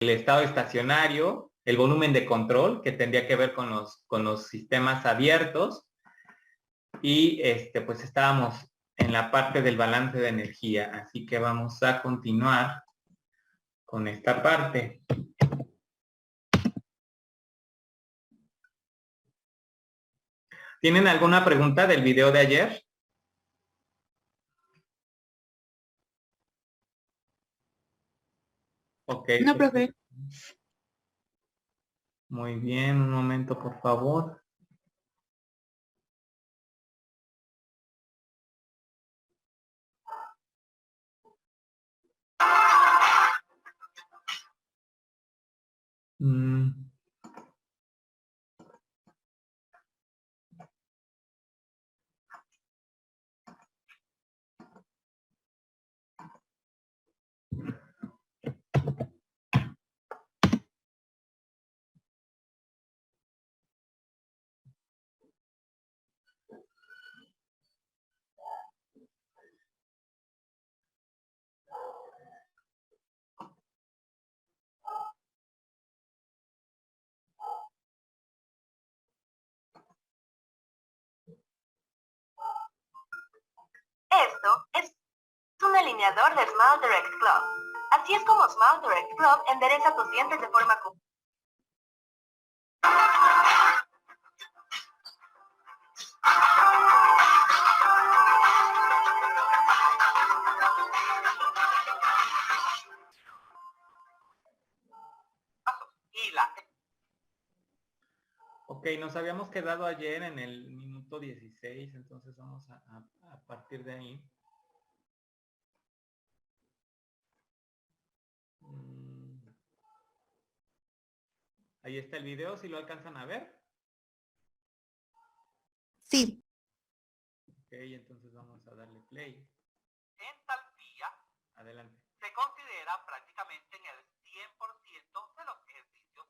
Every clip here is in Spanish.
estado estacionario, el volumen de control, que tendría que ver con los sistemas abiertos, y pues estábamos en la parte del balance de energía, así que vamos a continuar con esta parte. ¿Tienen alguna pregunta del video de ayer? Ok. No, profe. Muy bien, un momento, por favor. Esto es un alineador de Smile Direct Club. Así es como Smile Direct Club endereza tus dientes de forma Ok, nos habíamos quedado ayer en el minuto 16, entonces vamos a partir de ahí. Ahí está el video, si lo alcanzan a ver. Sí. Ok, entonces vamos a darle play. Entalpía. Adelante. Se considera prácticamente en el 100% de los ejercicios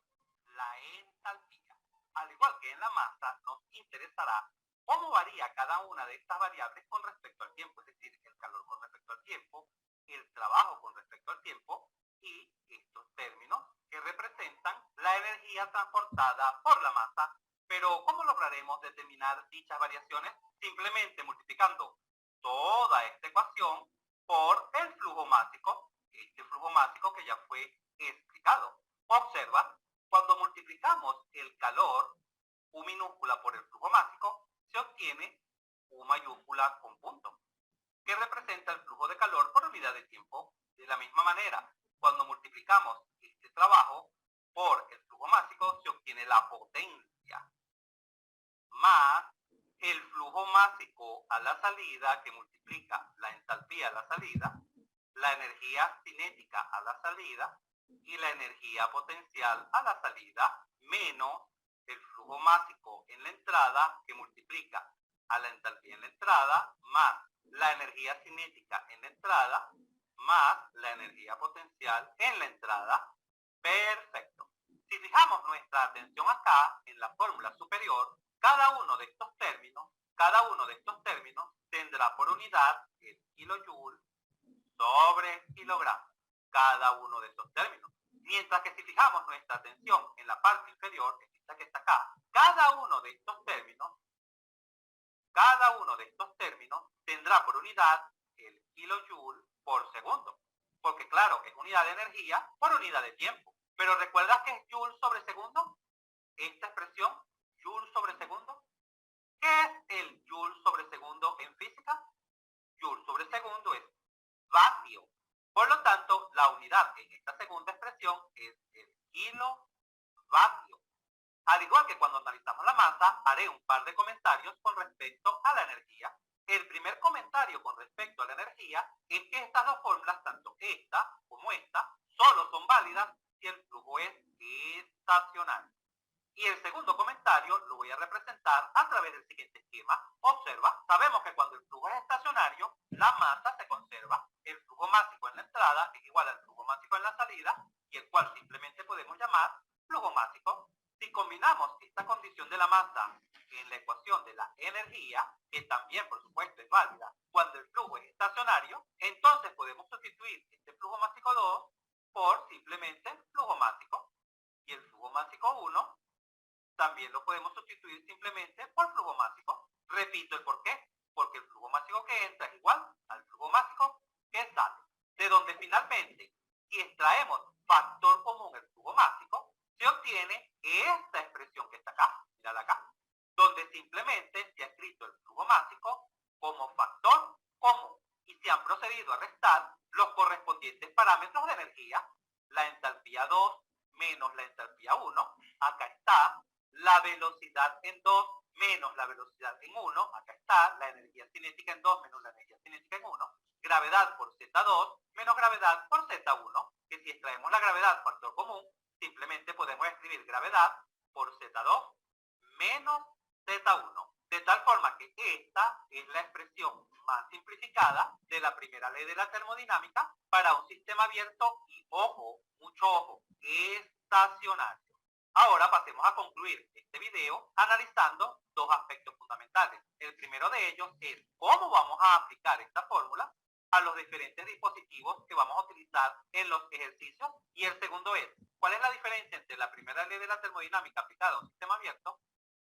la entalpía. Al igual que en la masa, nos interesará cómo varía cada una de estas variables con respecto al tiempo, es decir, el calor con respecto al tiempo, el trabajo con respecto al tiempo y estos términos que representan la energía transportada por la masa. Pero ¿cómo lograremos determinar dichas variaciones? Simplemente multiplicando toda esta ecuación por el flujo másico, este flujo másico que ya fue explicado. Observa, cuando multiplicamos el calor, U minúscula por el flujo másico, se obtiene U mayúscula con punto, que representa el flujo de calor por unidad de tiempo. De la misma manera, cuando multiplicamos este trabajo por el flujo másico, se obtiene la potencia, más el flujo másico a la salida, que multiplica la entalpía a la salida, la energía cinética a la salida y la energía potencial a la salida, menos el flujo másico en la entrada, que multiplica a la entalpía en la entrada, más la energía cinética en la entrada, más la energía potencial en la entrada. Perfecto. Si fijamos nuestra atención acá, en la fórmula superior, cada uno de estos términos tendrá por unidad el kilojoule sobre kilogramo, cada uno de estos términos. Mientras que si fijamos nuestra atención en la parte inferior, esta que está acá, cada uno de estos términos tendrá por unidad el kilojoule por segundo. Porque claro, es unidad de energía por unidad de tiempo. Pero ¿recuerdas que es joule sobre segundo? Esta expresión, joule sobre segundo. ¿Qué es el joule sobre segundo en física? Joule sobre segundo es vatio. Por lo tanto, la unidad en esta segunda expresión es el kilovatio. Al igual que cuando analizamos la masa, haré un par de comentarios con respecto a la energía. El primer comentario con respecto a la energía es que estas dos fórmulas, tanto esta como esta, solo son válidas si el flujo es estacionario. Y el segundo comentario lo voy a representar a través del siguiente esquema. Observa, sabemos que cuando el flujo es estacionario, la masa se conserva. El flujo másico en la entrada es igual al flujo másico en la salida, y el cual simplemente podemos llamar flujo másico. Si combinamos esta condición de la masa en la ecuación de la energía, que también por supuesto es válida cuando el flujo es estacionario, entonces podemos sustituir este flujo másico 2 por simplemente flujo másico. Y el flujo másico 1 también lo podemos sustituir simplemente por flujo másico. Repito el por qué. Porque el flujo másico que entra es igual al flujo másico que sale. De donde finalmente, si extraemos factor común el flujo másico, se obtiene esta expresión que está acá. Mírala acá. Donde simplemente se ha escrito el flujo másico como factor común. Y se han procedido a restar los correspondientes parámetros de energía. La entalpía 2 menos la entalpía 1. Acá está la velocidad en 2 menos la velocidad en 1, acá está la energía cinética en 2 menos la energía cinética en 1, gravedad por Z2 menos gravedad por Z1, que si extraemos la gravedad factor común, simplemente podemos escribir gravedad por Z2 menos Z1, de tal forma que esta es la expresión más simplificada de la primera ley de la termodinámica para un sistema abierto y, ojo, mucho ojo, estacionario. Ahora pasemos a concluir este video analizando dos aspectos fundamentales. El primero de ellos es cómo vamos a aplicar esta fórmula a los diferentes dispositivos que vamos a utilizar en los ejercicios. Y el segundo es, ¿cuál es la diferencia entre la primera ley de la termodinámica aplicada a un sistema abierto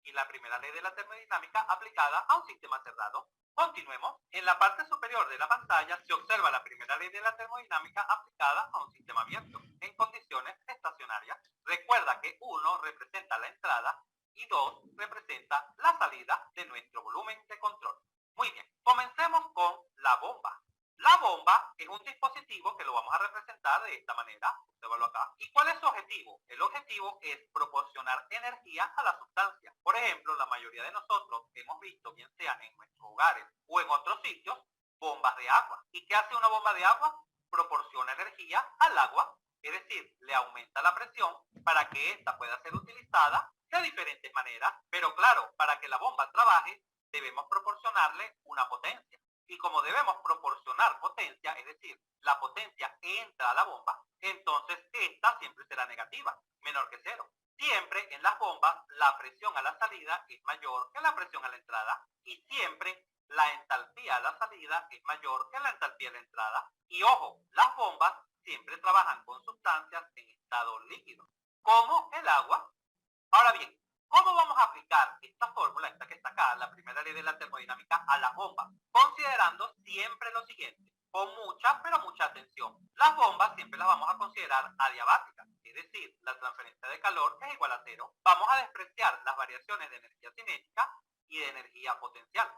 y la primera ley de la termodinámica aplicada a un sistema cerrado? Continuemos. En la parte superior de la pantalla se observa la primera ley de la termodinámica aplicada a un sistema abierto en condiciones estacionarias. Recuerda que 1 representa la entrada y 2 representa la salida de nuestro volumen de control. Muy bien, comencemos con la bomba. La bomba es un dispositivo que lo vamos a representar de esta manera. Obsérvalo acá. ¿Y cuál es su objetivo? El objetivo es proporcionar energía a la sustancia. Por ejemplo, la mayoría de nosotros hemos visto, bien sea en nuestros hogares o en otros sitios, bombas de agua. ¿Y qué hace una bomba de agua? Proporciona energía al agua, es decir, le aumenta la presión para que ésta pueda ser utilizada de diferentes maneras. Pero claro, para que la bomba trabaje, debemos proporcionarle una potencia. Y como debemos proporcionar potencia, es decir, la potencia entra a la bomba, entonces esta siempre será negativa, menor que cero. Siempre en las bombas la presión a la salida es mayor que la presión a la entrada y siempre la entalpía a la salida es mayor que la entalpía a la entrada. Y ojo, las bombas siempre trabajan con sustancias en estado líquido, como el agua. Ahora bien, ¿cómo vamos a aplicar esta fórmula, esta que está acá, la primera ley de la termodinámica, a las bombas? Considerando siempre lo siguiente, con mucha, pero mucha atención. Las bombas siempre las vamos a considerar adiabáticas, es decir, la transferencia de calor es igual a cero. Vamos a despreciar las variaciones de energía cinética y de energía potencial.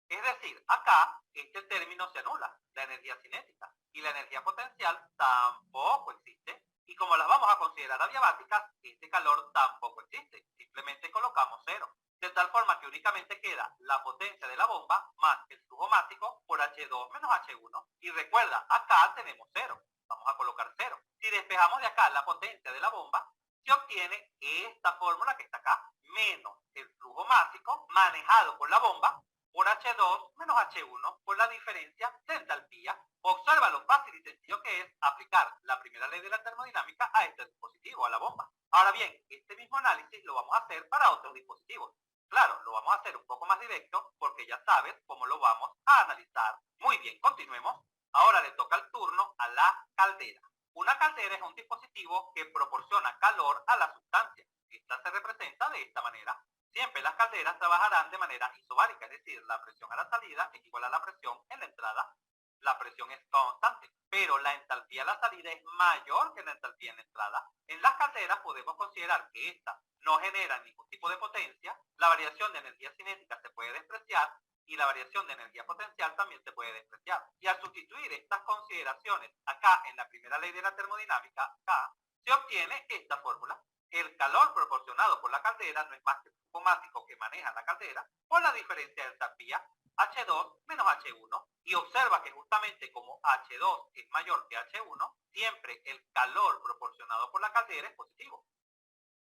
Es decir, acá este término se anula, la energía cinética, y la energía potencial tampoco existe. Y como las vamos a considerar adiabáticas, este calor tampoco existe. Simplemente colocamos cero. De tal forma que únicamente queda la potencia de la bomba más el flujo másico por H2 menos H1. Y recuerda, acá tenemos cero. Vamos a colocar cero. Si despejamos de acá la potencia de la bomba, se obtiene esta fórmula que está acá, menos el flujo másico manejado por la bomba por H2 menos H1 por la diferencia de entalpía. Observa lo fácil y sencillo que es aplicar la primera ley de la termodinámica a este dispositivo, a la bomba. Ahora bien, este mismo análisis lo vamos a hacer para otros dispositivos. Claro, lo vamos a hacer un poco más directo porque ya sabes cómo lo vamos a analizar. Muy bien, continuemos. Ahora le toca el turno a la caldera. Una caldera es un dispositivo que proporciona calor a la sustancia. Esta se representa de esta manera. Siempre las calderas trabajarán de manera isobárica, es decir, la presión a la salida es igual a la presión en la entrada. La presión es constante, pero la entalpía a la salida es mayor que la entalpía en la entrada. En las calderas podemos considerar que estas no generan ningún tipo de potencia, la variación de energía cinética se puede despreciar y la variación de energía potencial también se puede despreciar. Y al sustituir estas consideraciones acá en la primera ley de la termodinámica, acá, se obtiene esta fórmula. El calor proporcionado por la caldera no es más que el flujo másico que maneja la caldera por la diferencia de entalpía H2 menos H1. Y observa que justamente como H2 es mayor que H1, siempre el calor proporcionado por la caldera es positivo.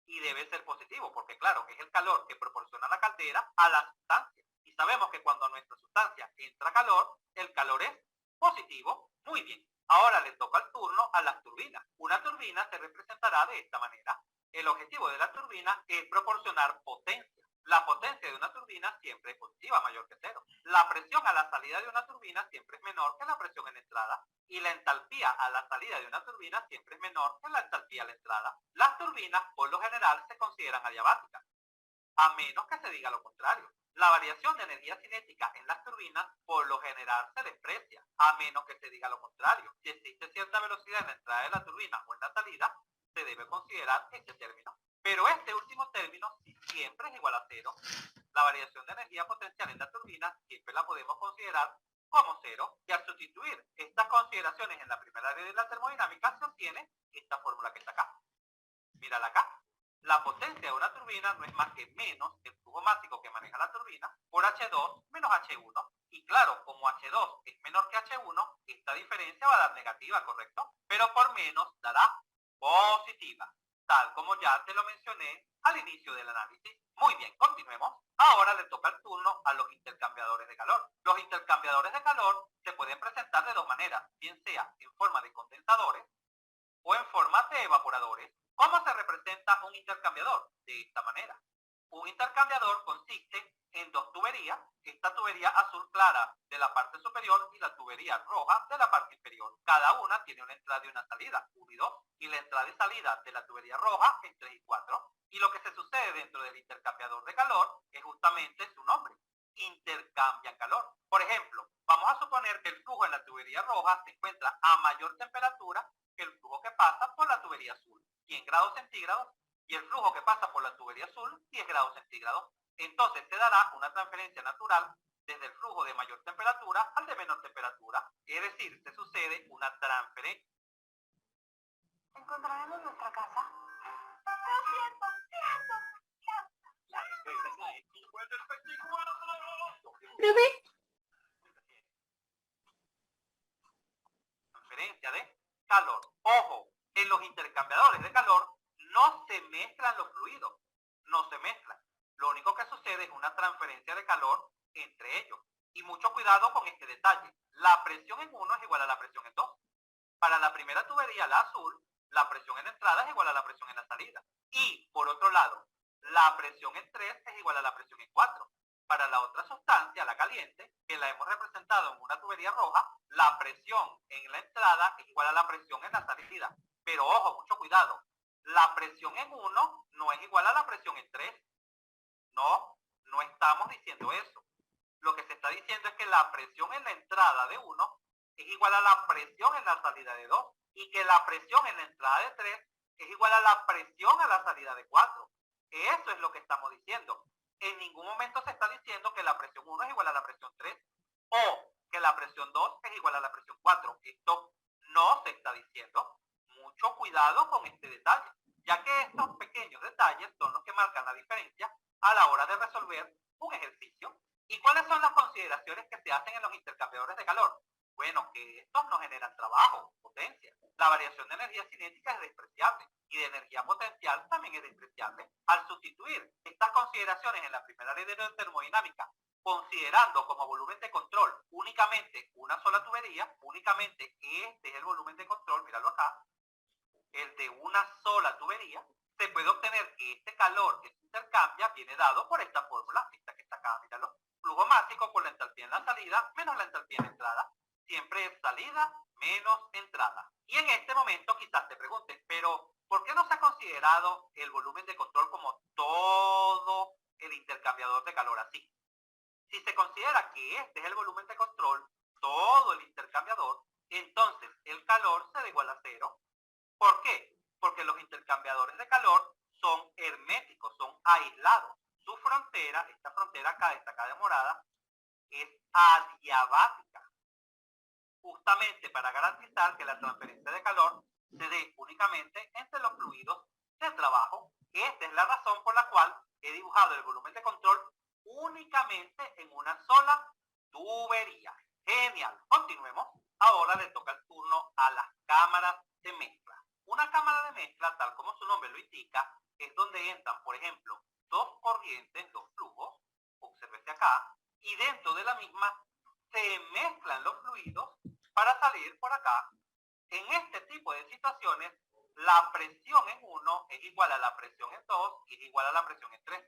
Y debe ser positivo porque claro, es el calor que proporciona la caldera a la sustancia. Y sabemos que cuando a nuestra sustancia entra calor, el calor es positivo. Muy bien. Ahora le toca el turno a las turbinas. Una turbina se representará de esta manera. El objetivo de la turbina es proporcionar potencia. La potencia de una turbina siempre es positiva, mayor que cero. La presión a la salida de una turbina siempre es menor que la presión en la entrada. Y la entalpía a la salida de una turbina siempre es menor que la entalpía a la entrada. Las turbinas, por lo general, se consideran adiabáticas, a menos que se diga lo contrario. La variación de energía cinética en las turbinas por lo general se desprecia, a menos que se diga lo contrario. Si existe cierta velocidad en la entrada de la turbina o en la salida, se debe considerar este término. Pero este último término siempre es igual a cero. La variación de energía potencial en la turbina siempre la podemos considerar como cero, y al sustituir estas consideraciones en la primera ley de la termodinámica se obtiene esta fórmula que está acá. Mírala acá. La potencia de una turbina no es más que menos el flujo másico que maneja la turbina por H2 menos H1. Y claro, como H2 es menor que H1, esta diferencia va a dar negativa, ¿correcto? Pero por menos dará positiva, tal como ya te lo mencioné al inicio del análisis. Muy bien, continuemos. Ahora le toca el turno a los intercambiadores de calor. Los intercambiadores de calor se pueden presentar de dos maneras, bien sea en forma de condensadores o en forma de evaporadores. ¿Cómo se representa un intercambiador? De esta manera. Un intercambiador consiste en dos tuberías, esta tubería azul clara de la parte superior y la tubería roja de la parte inferior. Cada una tiene una entrada y una salida, 1 y 2, y la entrada y salida de la tubería roja en 3 y 4. Y lo que se sucede dentro del intercambiador de calor es justamente su nombre: intercambian calor. Por ejemplo, vamos a suponer que el flujo en la tubería roja se encuentra a mayor temperatura que el flujo que pasa por la tubería azul, 100 grados centígrados, y el flujo que pasa por la tubería azul, 10 grados centígrados. Entonces se dará una transferencia natural desde el flujo de mayor temperatura al de menor temperatura. Es decir, se sucede una transferencia. ¿Encontraremos nuestra casa? Profe, Transferencia de calor. Ojo, en los intercambiadores de calor no se mezclan los fluidos, no se mezclan. Lo único que sucede es una transferencia de calor entre ellos. Y mucho cuidado con este detalle. La presión en uno es igual a la presión en 2. Para la primera tubería, la azul, la presión en entrada es igual a la presión en la salida. Y, por otro lado, la presión en 3 es igual a la presión en 4. Para la otra sustancia, la caliente, que la hemos representado en una tubería roja, la presión en la entrada es igual a la presión en la salida. Pero ojo, mucho cuidado. La presión en 1 no es igual a la presión en 3. No, no estamos diciendo eso. Lo que se está diciendo es que la presión en la entrada de 1 es igual a la presión en la salida de 2, y que la presión en la entrada de 3 es igual a la presión a la salida de 4. Eso es lo que estamos diciendo. En ningún momento se está diciendo que la presión 1 es igual a la presión 3 o que la presión 2 es igual a la presión 4. Esto no se está diciendo. Mucho cuidado con este detalle, ya que estos pequeños detalles son los que marcan la diferencia a la hora de resolver un ejercicio. ¿Y cuáles son las consideraciones que se hacen en los intercambiadores de calor? Bueno, que estos no generan trabajo, potencia. La variación de energía cinética es despreciable y de energía potencial también es despreciable. Al sustituir estas consideraciones en la primera ley de la termodinámica, considerando como volumen de control únicamente una sola tubería, únicamente este es el volumen de control, míralo acá, el de una sola tubería, se puede obtener que este calor que se intercambia viene dado por esta fórmula, esta que está acá, míralo. Flujo másico por la entalpía en la salida menos la entalpía en la entrada. Siempre es salida menos entrada. Y en este momento quizás te preguntes, pero ¿por qué no se ha considerado el volumen de control como todo el intercambiador de calor así? Si se considera que este es el volumen de control, todo el intercambiador, entonces el calor se da igual a cero. ¿Por qué? Porque los intercambiadores de calor son herméticos, son aislados. Su frontera, esta frontera acá destacada de morada, es adiabática, justamente para garantizar que la transferencia de calor se dé únicamente entre los fluidos de trabajo. Esta es la razón por la cual he dibujado el volumen de control únicamente en una sola tubería. Genial, continuemos. Ahora le toca el turno a las cámaras de mezcla. Una cámara de mezcla, tal como su nombre lo indica, es donde entran, por ejemplo, dos corrientes, dos flujos, obsérvese acá, y dentro de la misma se mezclan los fluidos para salir por acá. En este tipo de situaciones, la presión en 1 es igual a la presión en 2 y es igual a la presión en 3.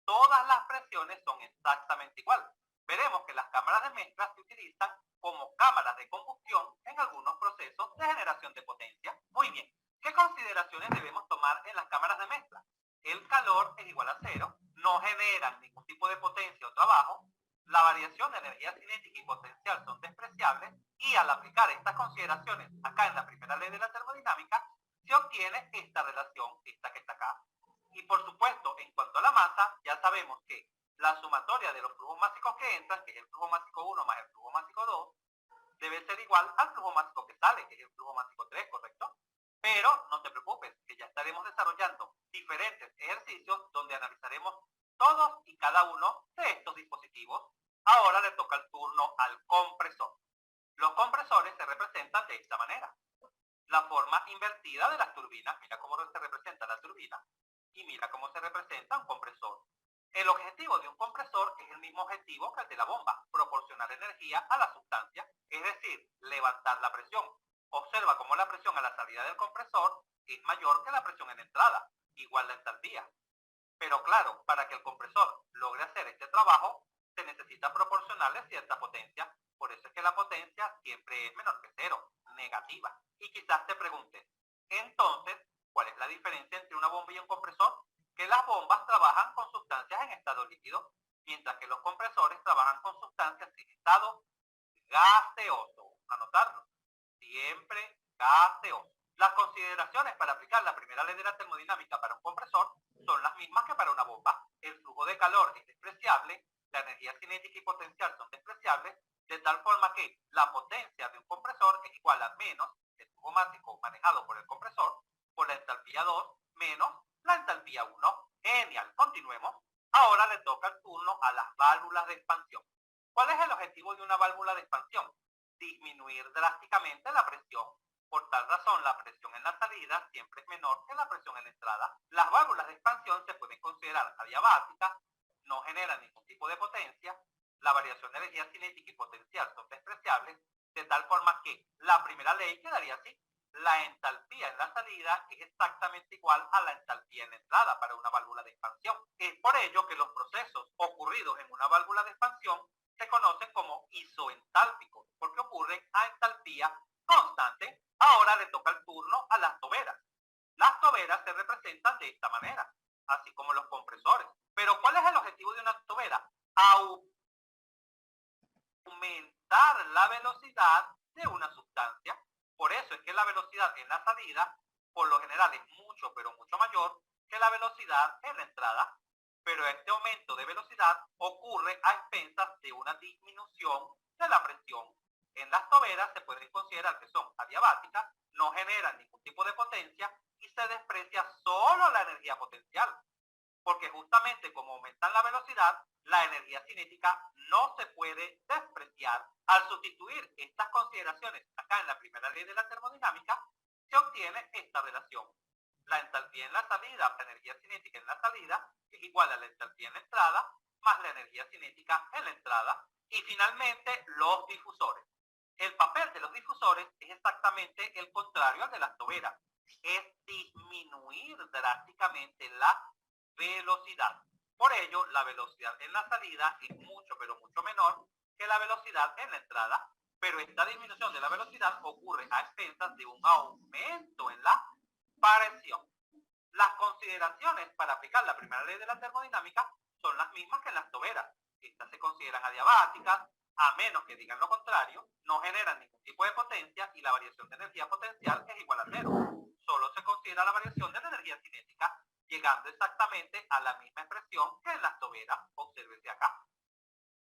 todas las presiones son exactamente iguales. Veremos que las cámaras de mezcla se utilizan como cámaras de combustión en algunos procesos de generación de potencia. Muy bien, ¿qué consideraciones debemos tomar en las cámaras de mezcla? El calor es igual a cero, no generan ningún tipo de potencia o trabajo, la variación de energía cinética y potencial son despreciables, y al aplicar estas consideraciones acá en la primera ley de la termodinámica, se obtiene esta relación, esta que está acá. Y por supuesto, en cuanto a la masa, ya sabemos que la sumatoria de los flujos másicos que entran, que es el flujo másico 1 más el flujo másico 2, debe ser igual al flujo másico que sale, que es el flujo másico 3, ¿correcto? Pero no te preocupes, que ya estaremos desarrollando diferentes ejercicios donde analizaremos todos y cada uno de estos dispositivos. Ahora le toca el turno al compresor. Los compresores se representan de esta manera. La forma invertida de las turbinas, mira cómo se representa la turbina y mira cómo se representa un compresor. El objetivo de un compresor es el mismo objetivo que el de la bomba, proporcionar energía a la sustancia, es decir, levantar la presión. Observa cómo la presión a la salida del compresor es mayor que la presión en la entrada, igual la entalpía. Pero claro, para que el compresor logre hacer este trabajo, se necesita proporcionarle cierta potencia. Por eso es que la potencia siempre es menor que cero, negativa. Y quizás te preguntes, entonces, ¿cuál es la diferencia entre una bomba y un compresor? Que las bombas trabajan con sustancias en estado líquido, mientras que los compresores trabajan con sustancias en estado gaseoso. Anotarlo. Siempre gaseoso. Las consideraciones para aplicar la primera ley de la termodinámica para un compresor son las mismas que para una bomba. El flujo de calor es despreciable, la energía cinética y potencial son despreciables, de tal forma que la potencia de un compresor es igual a menos el flujo másico manejado por el compresor por la entalpía 2 menos la entalpía 1. Genial, continuemos. Ahora le toca el turno a las válvulas de expansión. ¿Cuál es el objetivo de una válvula de expansión? Disminuir drásticamente la presión. Por tal razón, la presión en la salida siempre es menor que la presión en la entrada. Las válvulas de expansión se pueden considerar adiabáticas, no generan ningún tipo de potencia, la variación de energía cinética y potencial son despreciables, de tal forma que la primera ley quedaría así. La entalpía en la salida es exactamente igual a la entalpía en la entrada para una válvula de expansión. Es por ello que los procesos ocurridos en una válvula de expansión se conocen como isoentálpicos, porque ocurren a entalpía constante. Ahora le toca el turno a las toberas. Las toberas se representan de esta manera, así como los compresores. Pero ¿cuál es el objetivo de una tobera? Aumentar la velocidad de una sustancia. Por eso es que la velocidad en la salida, por lo general, es mucho, pero mucho mayor que la velocidad en la entrada. Pero este aumento de velocidad ocurre a expensas de una disminución de la presión. En las toberas se pueden considerar que son adiabáticas, no generan ningún tipo de potencia y se desprecia solo la energía potencial. Porque justamente como aumentan la velocidad, la energía cinética no se puede despreciar. Al sustituir estas consideraciones acá en la primera ley de la termodinámica, se obtiene esta relación. La entalpía en la salida, la energía cinética en la salida, es igual a la entalpía en la entrada, más la energía cinética en la entrada. Y finalmente, los difusores. El papel de los difusores es exactamente el contrario al de las toberas. Es disminuir drásticamente la velocidad. Por ello, la velocidad en la salida es mucho, pero mucho menor que la velocidad en la entrada. Pero esta disminución de la velocidad ocurre a expensas de un aumento en la presión. Las consideraciones para aplicar la primera ley de la termodinámica son las mismas que en las toberas. Estas se consideran adiabáticas, a menos que digan lo contrario, no generan ningún tipo de potencia y la variación de energía potencial es igual a cero. Solo se considera la variación de la energía cinética, llegando exactamente a la misma expresión que en las toberas. Obsérvese acá.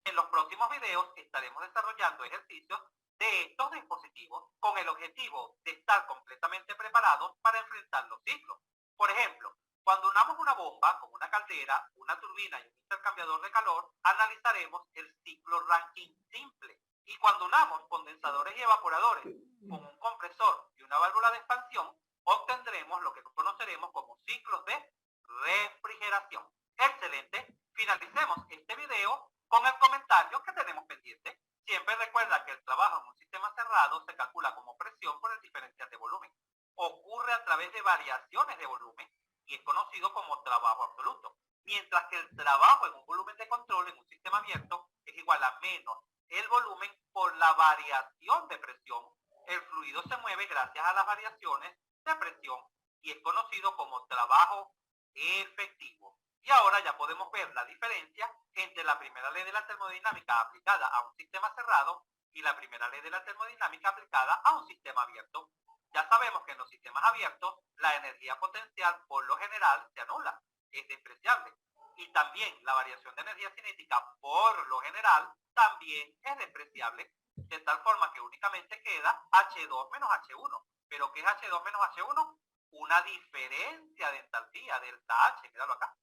En los próximos videos estaremos desarrollando ejercicios de estos dispositivos con el objetivo de estar completamente preparados para enfrentar los ciclos. Por ejemplo, cuando unamos una bomba con una caldera, una turbina y un intercambiador de calor, analizaremos el ciclo Rankine simple. Y cuando unamos condensadores y evaporadores con un compresor y una válvula de expansión, obtendremos lo que conoceremos como ciclos de refrigeración. Excelente. Finalicemos este video con el comentario que tenemos pendiente. Siempre recuerda que el trabajo en un sistema cerrado se calcula como presión por el diferencial de volumen. Ocurre a través de variaciones de volumen y es conocido como trabajo absoluto. mientras que el trabajo en un volumen de control en un sistema abierto es igual a menos el volumen por la variación de presión. El fluido se mueve gracias a las variaciones de presión y es conocido como trabajo efectivo. Y ahora ya podemos ver la diferencia entre la primera ley de la termodinámica aplicada a un sistema cerrado y la primera ley de la termodinámica aplicada a un sistema abierto. Ya sabemos que en los sistemas abiertos la energía potencial por lo general se anula, es despreciable. Y también la variación de energía cinética por lo general también es despreciable, de tal forma que únicamente queda H2 menos H1. ¿Pero qué es H2 menos H1? Una diferencia de entalpía, delta H, míralo acá.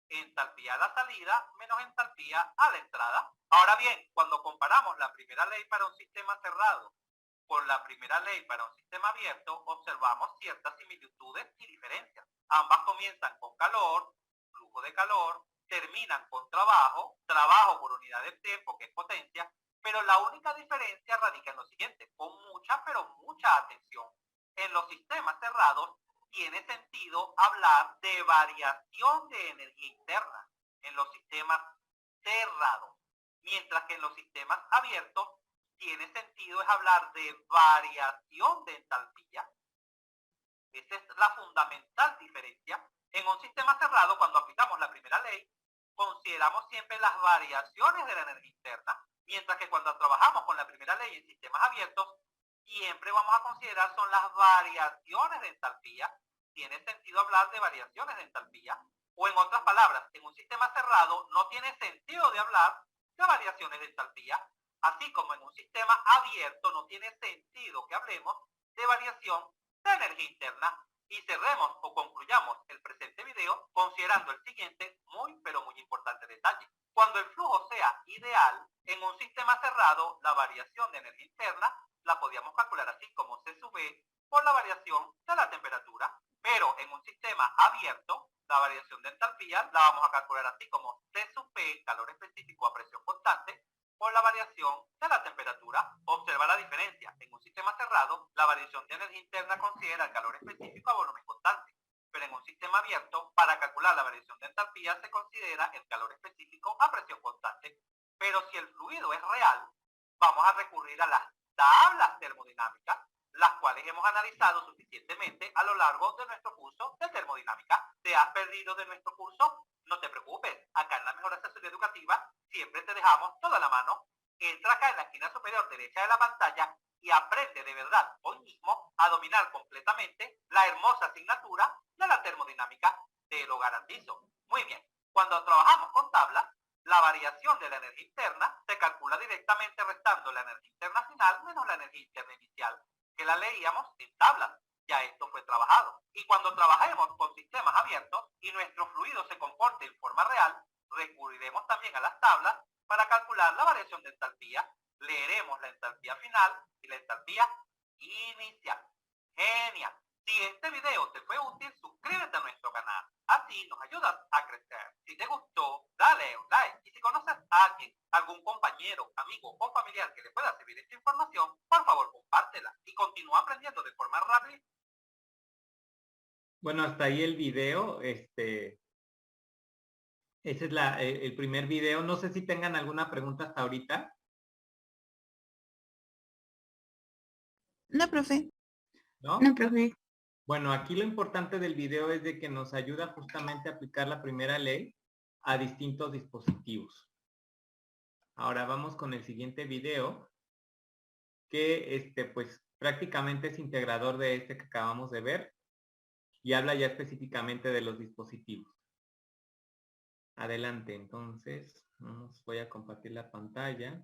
Entalpía a la salida menos entalpía a la entrada. Ahora bien, cuando comparamos la primera ley para un sistema cerrado por la primera ley para un sistema abierto, observamos ciertas similitudes y diferencias. Ambas comienzan con calor, flujo de calor, terminan con trabajo, trabajo por unidad de tiempo, que es potencia, pero la única diferencia radica en lo siguiente, con mucha, pero mucha atención. En los sistemas cerrados tiene sentido hablar de variación de energía interna en los sistemas cerrados, mientras que en los sistemas abiertos tiene sentido es hablar de variación de entalpía. Esa es la fundamental diferencia. En un sistema cerrado, cuando aplicamos la primera ley, consideramos siempre las variaciones de la energía interna, mientras que cuando trabajamos con la primera ley en sistemas abiertos, siempre vamos a considerar son las variaciones de entalpía. Tiene sentido hablar de variaciones de entalpía. O en otras palabras, en un sistema cerrado no tiene sentido de hablar de variaciones de entalpía, así como en un sistema abierto no tiene sentido que hablemos de variación de energía interna. Y cerremos o concluyamos el presente video considerando el siguiente muy pero muy importante detalle. Cuando el flujo sea ideal, en un sistema cerrado, la variación de energía interna la podíamos calcular así como C sub E por la variación de la temperatura. Pero en un sistema abierto, la variación de entalpía la vamos a calcular así como C sub P, calor específico a presión constante, por la variación de la temperatura. Observa la diferencia. En un sistema cerrado, la variación de energía interna considera el calor específico a volumen constante. Pero en un sistema abierto, para calcular la variación de entalpía se considera el calor específico a presión constante. Pero si el fluido es real, vamos a recurrir a las tablas termodinámicas, las cuales hemos analizado suficientemente a lo largo de nuestro curso de termodinámica. ¿Te has perdido de nuestro curso? No te preocupes, acá en la Mejor Asesoría Educativa siempre te dejamos toda la mano. Entra acá en la esquina superior derecha de la pantalla y aprende de verdad hoy mismo a dominar completamente la hermosa asignatura de la termodinámica. Te lo garantizo. Muy bien, cuando trabajamos con tablas, la variación de la energía interna se calcula directamente restando la energía interna final menos la energía interna inicial, que la leíamos en tablas. Ya esto fue trabajado. Y cuando trabajemos con sistemas abiertos y nuestro fluido se comporte en forma real, recurriremos también a las tablas para calcular la variación de entalpía. Leeremos la entalpía final y la entalpía inicial. Genial. Si este video te fue útil, suscríbete a nuestro canal. Así nos ayudas a crecer. Si te gustó, dale un like. Y si conoces a alguien, algún compañero, amigo o familiar que le pueda servir esta información, por favor compártela y continúa aprendiendo de forma rápida. Bueno, hasta ahí el video. Ese es el primer video. No sé si tengan alguna pregunta hasta ahorita. No, profe. ¿No? No, profe. Bueno, aquí lo importante del video es de que nos ayuda justamente a aplicar la primera ley a distintos dispositivos. Ahora vamos con el siguiente video, que pues prácticamente es integrador de este que acabamos de ver y habla ya específicamente de los dispositivos. Adelante, entonces, voy a compartir la pantalla.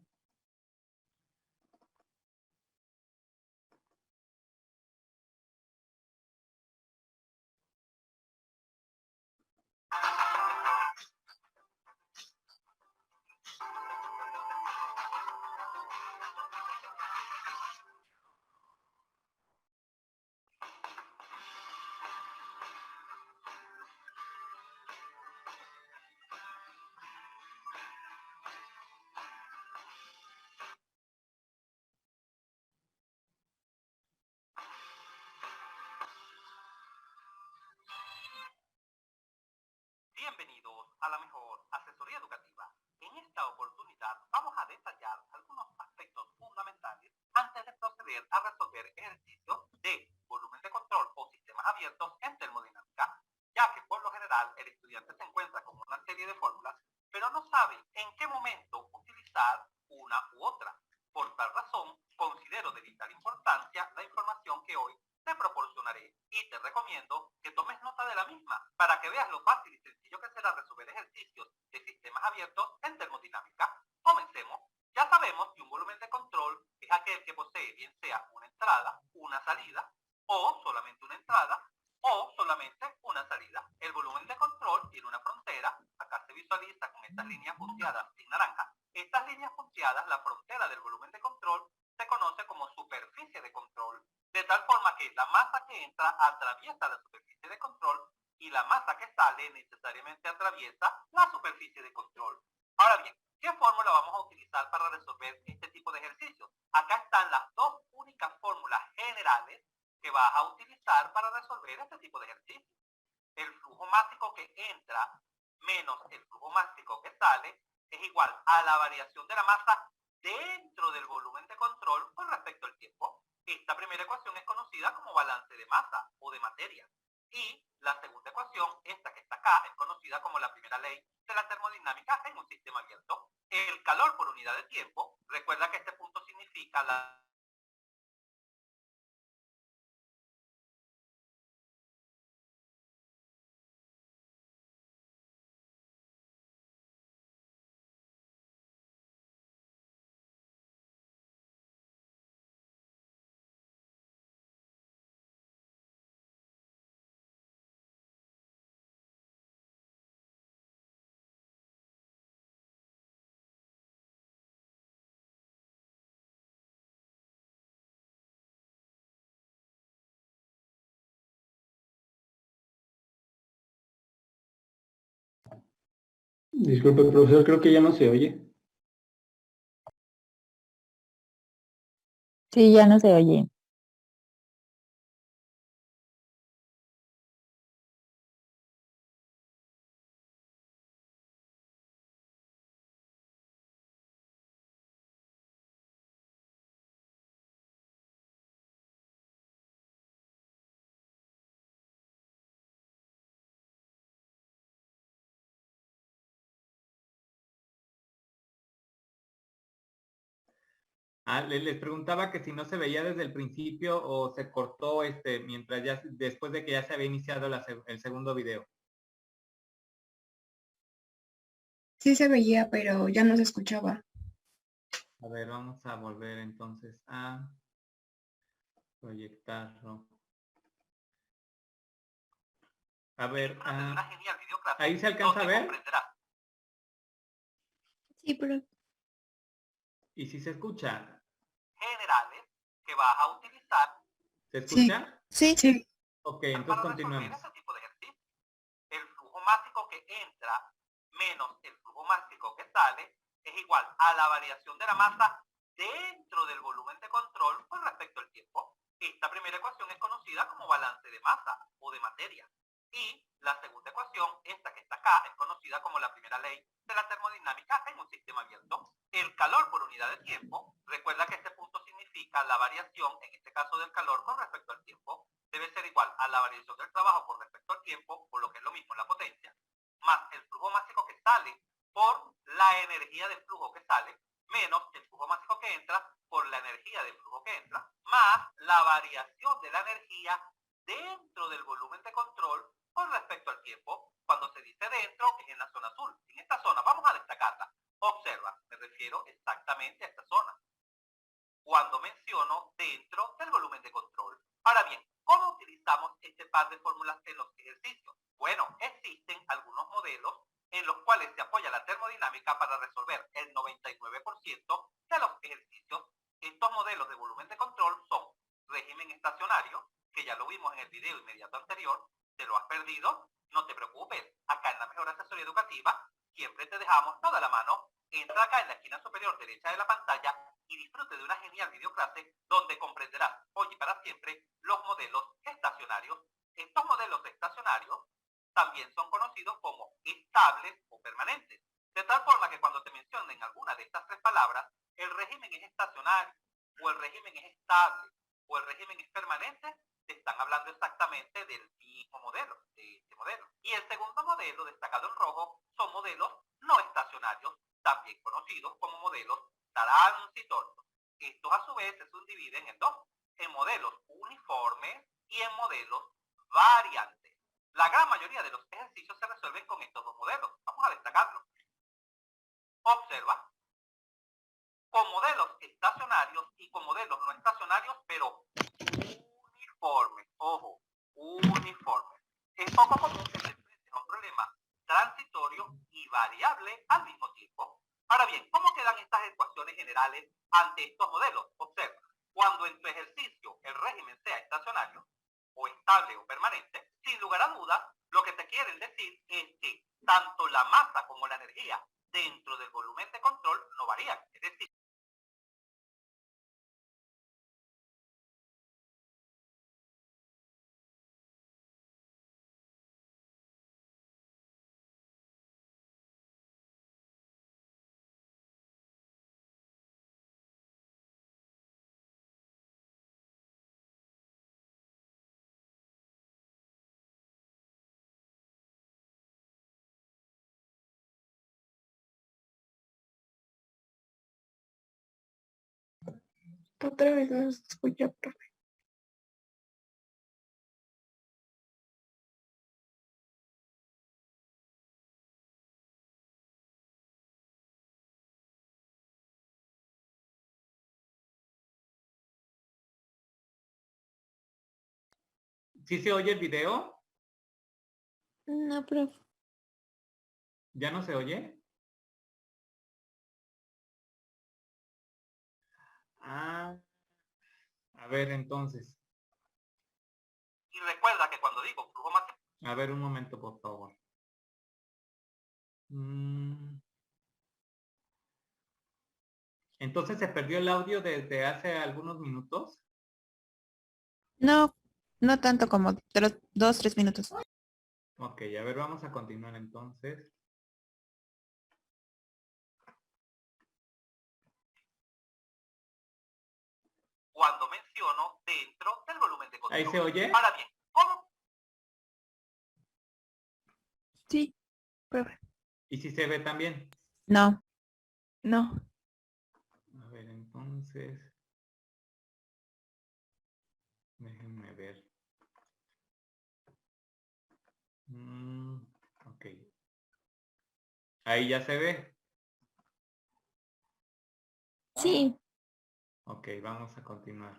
Bienvenidos a la mejor asesoría educativa. En esta oportunidad vamos a detallar algunos aspectos fundamentales antes de proceder a resolver ejercicios de volumen de control o sistemas abiertos en termodinámica, ya que por lo general el estudiante se encuentra con una serie de fórmulas, pero no sabe en qué momento utilizar una u otra. Por tal razón, considero de vital importancia la información que hoy te proporcionaré y te recomiendo que tomes nota de la misma para que veas lo fácil y sencillo que será resolver ejercicios de sistemas abiertos en termodinámica. Comencemos. Ya sabemos que un volumen de control es aquel que posee bien sea una entrada, una salida, o solamente una entrada, o solamente una salida. El volumen de control tiene una frontera, acá se visualiza con estas líneas punteadas en naranja. Estas líneas punteadas, la frontera del volumen de control, se conoce como superficie de control, de tal forma que la masa que entra atraviesa la superficie de control y la masa que sale necesariamente atraviesa la superficie de control. Ahora bien, ¿qué fórmula vamos a utilizar para resolver este tipo de ejercicios? Acá están las dos únicas fórmulas generales que vas a utilizar para resolver este tipo de ejercicios. El flujo másico que entra menos el flujo másico que sale es igual a la variación de la masa dentro del volumen de control con respecto al tiempo. Esta primera ecuación es conocida como balance de masa o de materia. Y la segunda ecuación, esta que está acá, es conocida como la primera ley de la termodinámica en un sistema abierto. El calor por unidad de tiempo, recuerda que este punto significa la Disculpe, profesor, creo que ya no se oye. Sí, ya no se oye. Les preguntaba que si no se veía desde el principio o se cortó mientras ya, después de que ya se había iniciado el segundo video. Sí se veía, pero ya no se escuchaba. A ver, vamos a volver entonces a proyectarlo. A ver, ahí se alcanza a ver. Sí, pero ¿Y si se escucha? generales que vas a utilizar. ¿Se escucha? sí, sí. Ok, entonces continuamos. Este tipo de ejercicio. El flujo másico que entra menos el flujo másico que sale es igual a la variación de la masa dentro del volumen de control con respecto al tiempo. Esta primera ecuación es conocida como balance de masa o de materia. Y la segunda ecuación, esta que está acá, es conocida como la primera ley de la termodinámica en un sistema abierto. El calor por unidad de tiempo, recuerda que este punto significa la variación, en este caso del calor con respecto al tiempo, debe ser igual a la variación del trabajo con respecto al tiempo, por lo que es lo mismo la potencia, más el flujo másico que sale por la energía del flujo que sale, menos el flujo másico que entra por la energía del flujo que entra, más la variación de la energía dentro del volumen de control con respecto al tiempo. Cuando se dice dentro, es en la zona azul. En esta zona, vamos a destacarla. Observa, me refiero exactamente a esta zona cuando menciono dentro del volumen de control. Ahora bien, ¿cómo utilizamos este par de fórmulas en los ejercicios? Bueno, existen algunos modelos en los cuales se apoya la termodinámica para resolver el 99% de los ejercicios. Estos modelos de volumen de control son régimen estacionario, que ya lo vimos en el video inmediato anterior. ¿Te lo has perdido? No te preocupes, acá en la mejor asesoría educativa siempre te dejamos toda la mano. Entra acá en la esquina superior derecha de la pantalla y disfrute de una genial videoclase donde comprenderás hoy y para siempre los modelos estacionarios. Estos modelos estacionarios también son conocidos como estables o permanentes. De tal forma que cuando te mencionen alguna de estas tres palabras, el régimen es estacionario, o el régimen es estable, o el régimen es permanente, te están hablando exactamente del mismo modelo, de este modelo. Y el segundo modelo, destacado en rojo, son modelos no estacionarios, también conocidos como modelos transitorios. Estos a su vez se subdividen en dos, en modelos uniformes y en modelos variantes. La gran mayoría de los ejercicios se resuelven con estos dos modelos. Vamos a destacarlos. Observa, con modelos estacionarios y con modelos no estacionarios, pero uniformes. Ojo, uniformes. Es poco común que se enfrente a un problema transitorio y variable al mismo tiempo. Ahora bien, ¿cómo quedan estas ecuaciones generales ante estos modelos? Observa, cuando en tu ejercicio el régimen sea estacionario, o estable o permanente, sin lugar a dudas, lo que te quieren decir es que tanto la masa como la energía dentro del volumen de control no varían. Es decir, Otra vez no se escucha, profe. ¿Sí se oye el video? No, profe. ¿Ya no se oye? Ah, a ver entonces. y recuerda que cuando digo flujo matemático, A ver un momento, por favor. Entonces se perdió el audio desde hace algunos minutos. No, no tanto como de los 2, 3 minutos. Ok, a ver, vamos a continuar entonces. cuando menciono dentro del volumen de control. ¿Ahí se oye? Ahora bien, ¿cómo? Sí, profe. ¿Y si se ve también? No. No. A ver, entonces. Déjenme ver. Ok. Ahí ya se ve. Sí. Ok, vamos a continuar.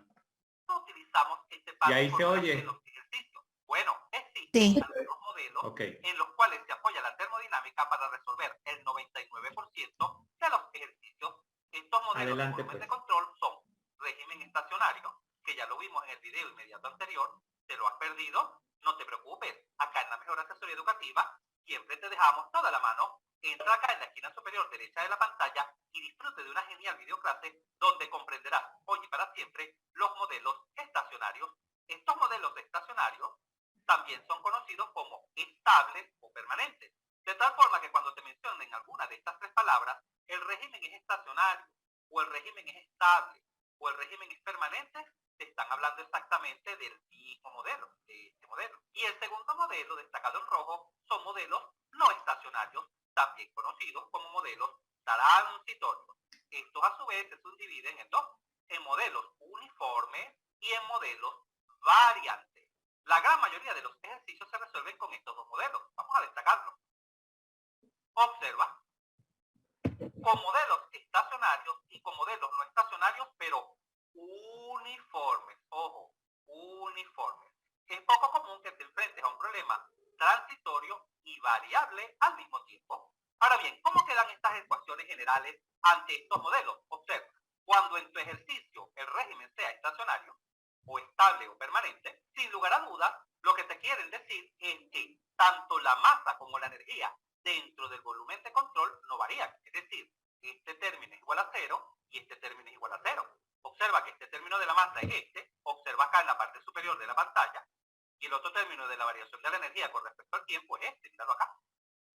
No utilizamos este Y ahí se patrón oye. en los ejercicios. Bueno, existen Sí. algunos modelos Ok. en los cuales se apoya la termodinámica para resolver el 99% de los ejercicios. Estos modelos Adelante, de volumen de pues. control son régimen estacionario, que ya lo vimos en el video inmediato anterior. ¿Te lo has perdido? No te preocupes. Acá en la Mejor Asesoría Educativa siempre te dejamos toda la mano. Entra acá en la esquina superior derecha de la pantalla y disfrute de una genial videoclase donde comprenderás hoy y para siempre los modelos estacionarios. Estos modelos estacionarios también son conocidos como estables o permanentes. De tal forma que cuando te mencionen alguna de estas tres palabras, el régimen es estacionario, o el régimen es estable, o el régimen es permanente, te están hablando exactamente del mismo modelo, de este modelo. Y el segundo modelo, destacado en rojo, son modelos no estacionarios, también conocidos como modelos transitorios. Estos a su vez se subdividen en dos, en modelos uniformes y en modelos variantes. La gran mayoría de los ejercicios se resuelven con estos dos modelos. Vamos a destacarlos. Observa, con modelos estacionarios y con modelos no estacionarios, pero uniformes. Ojo, uniformes. Es poco común que te enfrentes a un problema transitorio y variable al mismo tiempo. Ahora bien, ¿cómo quedan estas ecuaciones generales ante estos modelos? Observa, cuando en tu ejercicio el régimen sea estacionario, o estable o permanente, sin lugar a dudas, lo que te quieren decir es que tanto la masa como la energía dentro del volumen de control no varían. Es decir, este término es igual a 0 y este término es igual a 0. Observa que este término de la masa es este. Observa acá en la parte superior de la pantalla Y el otro término de la variación de la energía con respecto al tiempo es este, míralo acá.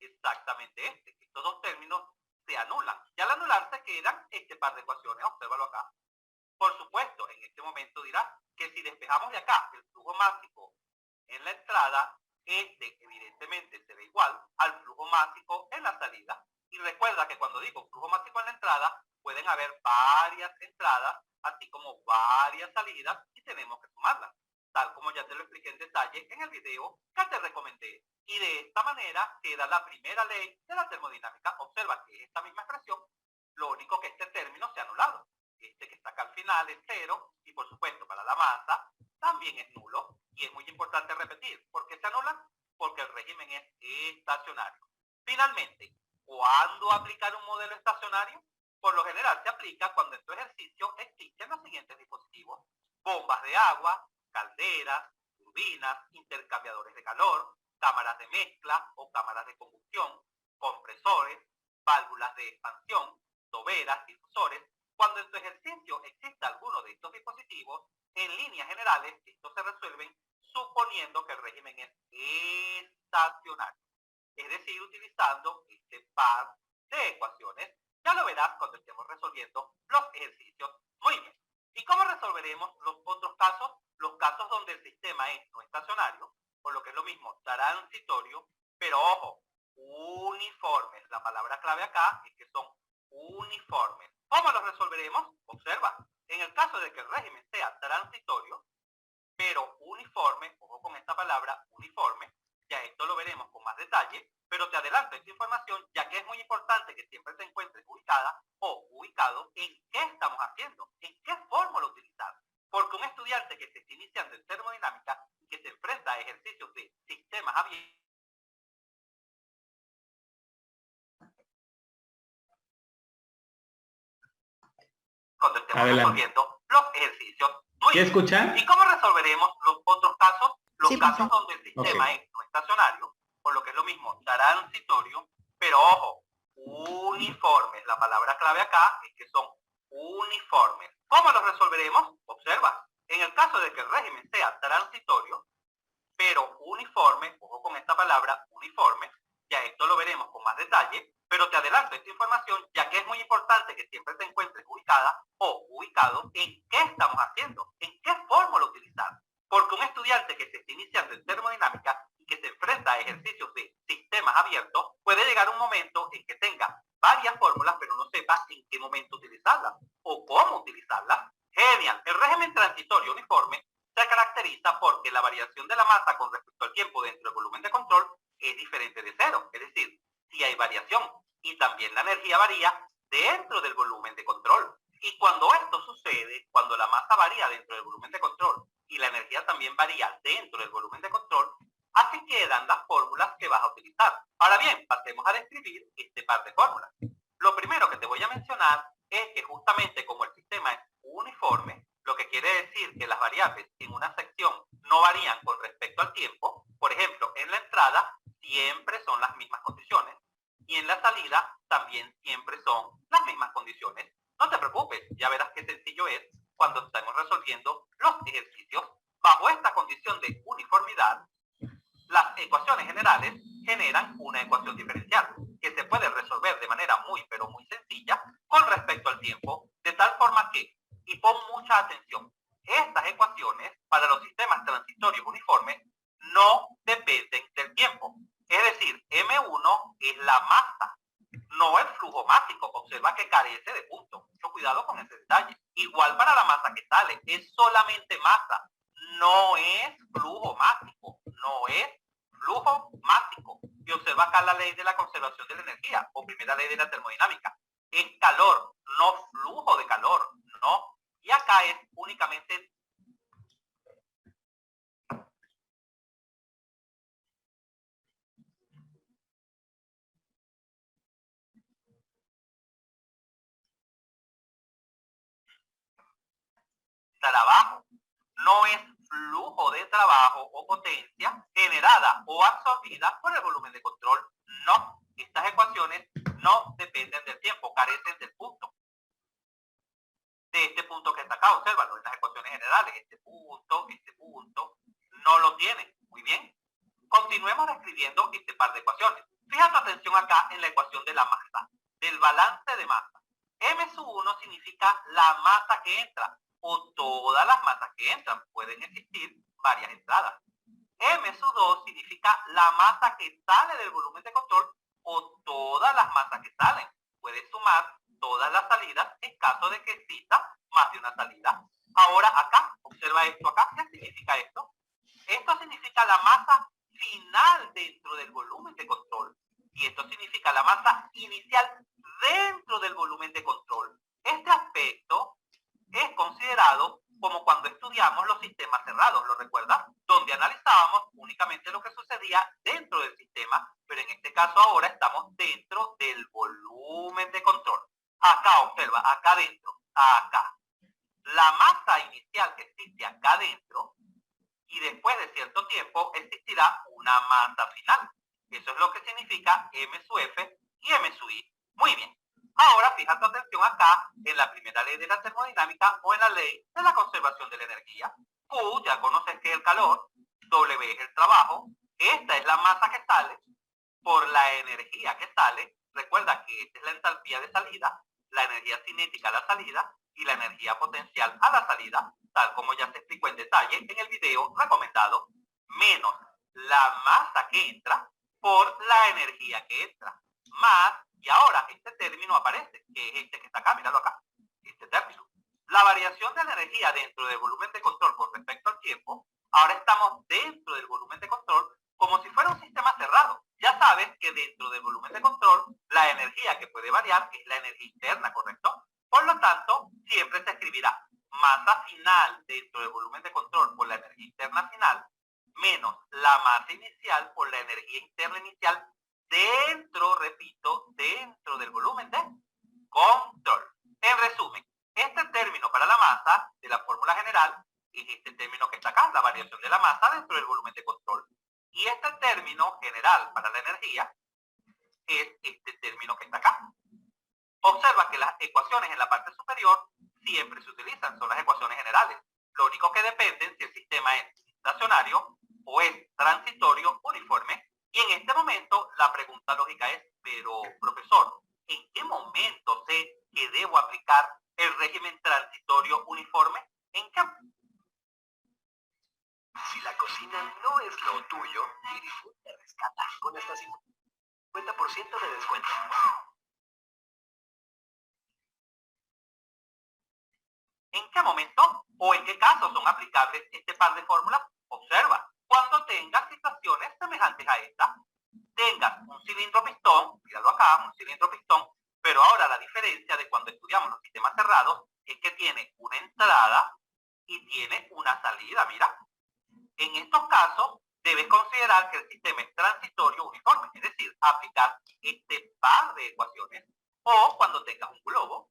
Exactamente este. Estos dos términos se anulan. Y al anularse quedan este par de ecuaciones, obsérvalo acá. Por supuesto, en este momento dirá que si despejamos de acá el flujo másico en la entrada, este evidentemente será igual al flujo másico en la salida. Y recuerda que cuando digo flujo másico en la entrada, pueden haber varias entradas, así como varias salidas, y tenemos que sumarlas, tal como ya te lo expliqué en detalle en el video que te recomendé. Y de esta manera queda la primera ley de la termodinámica. Observa que esta misma expresión, lo único que este término se ha anulado. Este que está acá al final es cero, y por supuesto para la masa también es nulo. Y es muy importante repetir, ¿por qué se anula? Porque el régimen es estacionario. Finalmente, ¿cuándo aplicar un modelo estacionario? Por lo general se aplica cuando en tu ejercicio existen los siguientes dispositivos: bombas de agua, calderas, turbinas, intercambiadores de calor, cámaras de mezcla o cámaras de combustión, compresores, válvulas de expansión, toberas, difusores. Cuando en tu ejercicio exista alguno de estos dispositivos, en líneas generales, estos se resuelven suponiendo que el régimen es estacionario, es decir, utilizando este par de ecuaciones. Ya lo verás cuando estemos resolviendo los ejercicios. Muy bien. ¿Y cómo resolveremos los otros casos? Los casos donde el sistema es no estacionario, por lo que es lo mismo, transitorio, pero ojo, uniformes. La palabra clave acá es que son uniformes. ¿Cómo los resolveremos? Observa, en el caso de que el régimen sea transitorio, pero uniforme, ojo con esta palabra, uniforme, ya esto lo veremos con más detalle, pero te adelanto esta información ya que es muy importante que siempre te encuentres ubicada o ubicado en qué estamos haciendo, en qué fórmula utilizar. Porque un estudiante que se está iniciando en termodinámica y que se enfrenta a ejercicios de sistemas abiertos, cuando estemos resolviendo los ejercicios. ¿Sí escuchan? ¿Y cómo resolveremos los otros casos? Los Sí, casos profe. donde el sistema es no estacionario, por lo que es lo mismo, transitorio, pero ojo, uniformes. La palabra clave acá es que son uniformes. ¿Cómo los resolveremos? Observa, en el caso de que el régimen sea transitorio, pero uniforme, ojo con esta palabra, uniforme, ya esto lo veremos con más detalle, pero te adelanto esta información ya que es muy importante que siempre te encuentres ubicada o ubicado en qué estamos haciendo, en qué fórmula utilizar. Porque un estudiante que se está iniciando en termodinámica y que se enfrenta a ejercicios de sistemas abiertos, puede llegar un momento en que tenga varias fórmulas, pero no sepa en qué momento utilizarlas o cómo utilizarlas. Genial. El régimen transitorio uniforme se caracteriza porque la variación de la masa con respecto al tiempo dentro del volumen de control es diferente de cero. Es decir, si hay variación y también la energía varía dentro del volumen de control. Y cuando esto sucede, cuando la masa varía dentro del volumen de control y la energía también varía dentro del volumen de control, así quedan las fórmulas que vas a utilizar. Ahora bien, pasemos a describir este par de fórmulas. Lo primero que te voy a mencionar es que justamente como el sistema es uniforme, lo que quiere decir que las variables en una sección no varían con respecto al tiempo. Por ejemplo, en la entrada siempre son las mismas condiciones y en la salida también siempre son las mismas condiciones. No te preocupes, ya verás qué sencillo es cuando estamos resolviendo los ejercicios. Bajo esta condición de uniformidad, las ecuaciones generales generan una ecuación diferencial que se puede resolver de manera muy pero muy sencilla con respecto al tiempo, de tal forma que, y pon mucha atención, estas ecuaciones para los sistemas transitorios uniformes no dependen del tiempo. Es decir, M1 es la masa, no el flujo másico. Observa que carece de punto. Mucho cuidado con ese detalle. Igual para la masa que sale, es solamente masa, no es flujo másico, no es flujo másico. Y observa acá la ley de la conservación de la energía, o primera ley de la termodinámica. Es calor, no flujo de calor, no. Y acá es únicamente trabajo, no es flujo de trabajo o potencia generada o absorbida por el volumen de control. No, estas ecuaciones no dependen del tiempo, carecen del punto. De este punto que está acá, obsérvalo, en las ecuaciones generales, este punto no lo tienen. este par de ecuaciones. Fija tu atención acá en la ecuación de la masa, del balance de masa. M1 significa la masa que entra, o todas las masas que entran. Pueden existir varias entradas. M2 significa la masa que sale del volumen de control, o todas las masas que salen. Puedes sumar todas las salidas en caso de que exista más de una salida. Ahora acá, observa esto acá. ¿Qué significa esto? Esto significa la masa final dentro del volumen de control. Y esto significa la masa inicial dentro del volumen de control. Este aspecto es considerado como cuando estudiamos los sistemas cerrados, ¿lo recuerdas? Donde analizábamos únicamente lo que sucedía dentro del sistema, pero en este caso ahora estamos dentro del volumen de control. Acá, observa, acá dentro, acá. La masa inicial que existe acá dentro, y después de cierto tiempo existirá una masa final. Eso es lo que significa M sub F y M sub I. Muy bien. Ahora fija tu atención acá en la primera ley de la termodinámica o en la ley de la conservación de la energía. Q, ya conoces que es el calor, W es el trabajo, esta es la masa que sale por la energía que sale. Recuerda que esta es la entalpía de salida, la energía cinética a la salida y la energía potencial a la salida, tal como ya se explicó en detalle en el video recomendado, menos la masa que entra por la energía que entra, más, y ahora este término aparece, que es este que está acá, míralo acá, este término. La variación de la energía dentro del volumen de control con respecto al tiempo, ahora estamos dentro del volumen de control como si fuera un sistema cerrado. Ya sabes que dentro del volumen de control, la energía que puede variar es la energía interna, ¿correcto? Por lo tanto, siempre se escribirá masa final dentro del volumen de control por la energía interna final, menos la masa inicial por la energía interna inicial dentro, repito, dentro del volumen de control. En resumen, este término para la masa de la fórmula general es este término que está acá, la variación de la masa dentro del volumen de control. Y este término general para la energía es este término que está acá. Observa que las ecuaciones en la parte superior siempre se utilizan, son las ecuaciones generales. Lo único que depende si el sistema es estacionario o es transitorio uniforme. Y en este momento la pregunta lógica es, pero profesor, ¿en qué momento sé que debo aplicar el régimen transitorio uniforme? ¿En qué? Si la cocina no es lo tuyo, Dirifood te rescata con hasta 50% de descuento. ¿En qué momento o en qué casos son aplicables este par de fórmulas? Observa, cuando tengas situaciones semejantes a esta, tengas un cilindro pistón, míralo acá, un cilindro pistón, pero ahora la diferencia de cuando estudiamos los sistemas cerrados es que tiene una entrada y tiene una salida, mira. En estos casos, debes considerar que el sistema es transitorio uniforme, es decir, aplicar este par de ecuaciones, o cuando tengas un globo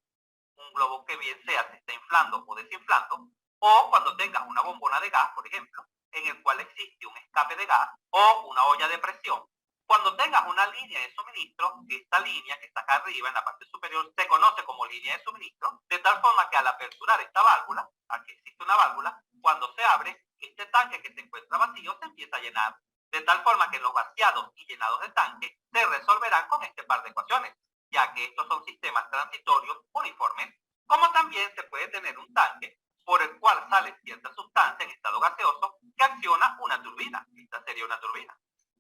que bien sea se está inflando o desinflando, o cuando tengas una bombona de gas, por ejemplo, en el cual existe un escape de gas, o una olla de presión. Cuando tengas una línea de suministro, esta línea que está acá arriba en la parte superior se conoce como línea de suministro, de tal forma que al aperturar esta válvula, aquí existe una válvula, cuando se abre, este tanque que se encuentra vacío se empieza a llenar, de tal forma que los vaciados y llenados de tanque se resolverán con este par de ecuaciones, ya que estos son sistemas transitorios uniformes, como también se puede tener un tanque por el cual sale cierta sustancia en estado gaseoso que acciona una turbina. Esta sería una turbina,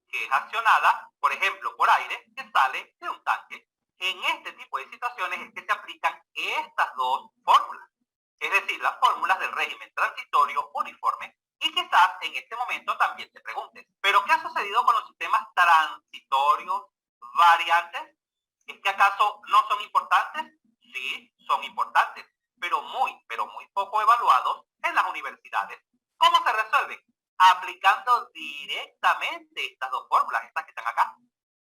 que es accionada, por ejemplo, por aire que sale de un tanque. En este tipo de situaciones es que se aplican estas dos fórmulas, es decir, las fórmulas del régimen transitorio uniforme. Y quizás en este momento también te preguntes, ¿pero qué ha sucedido con los sistemas transitorios variantes? ¿Es que acaso no son importantes? Sí, son importantes, pero muy poco evaluados en las universidades. ¿Cómo se resuelven? Aplicando directamente estas dos fórmulas, estas que están acá,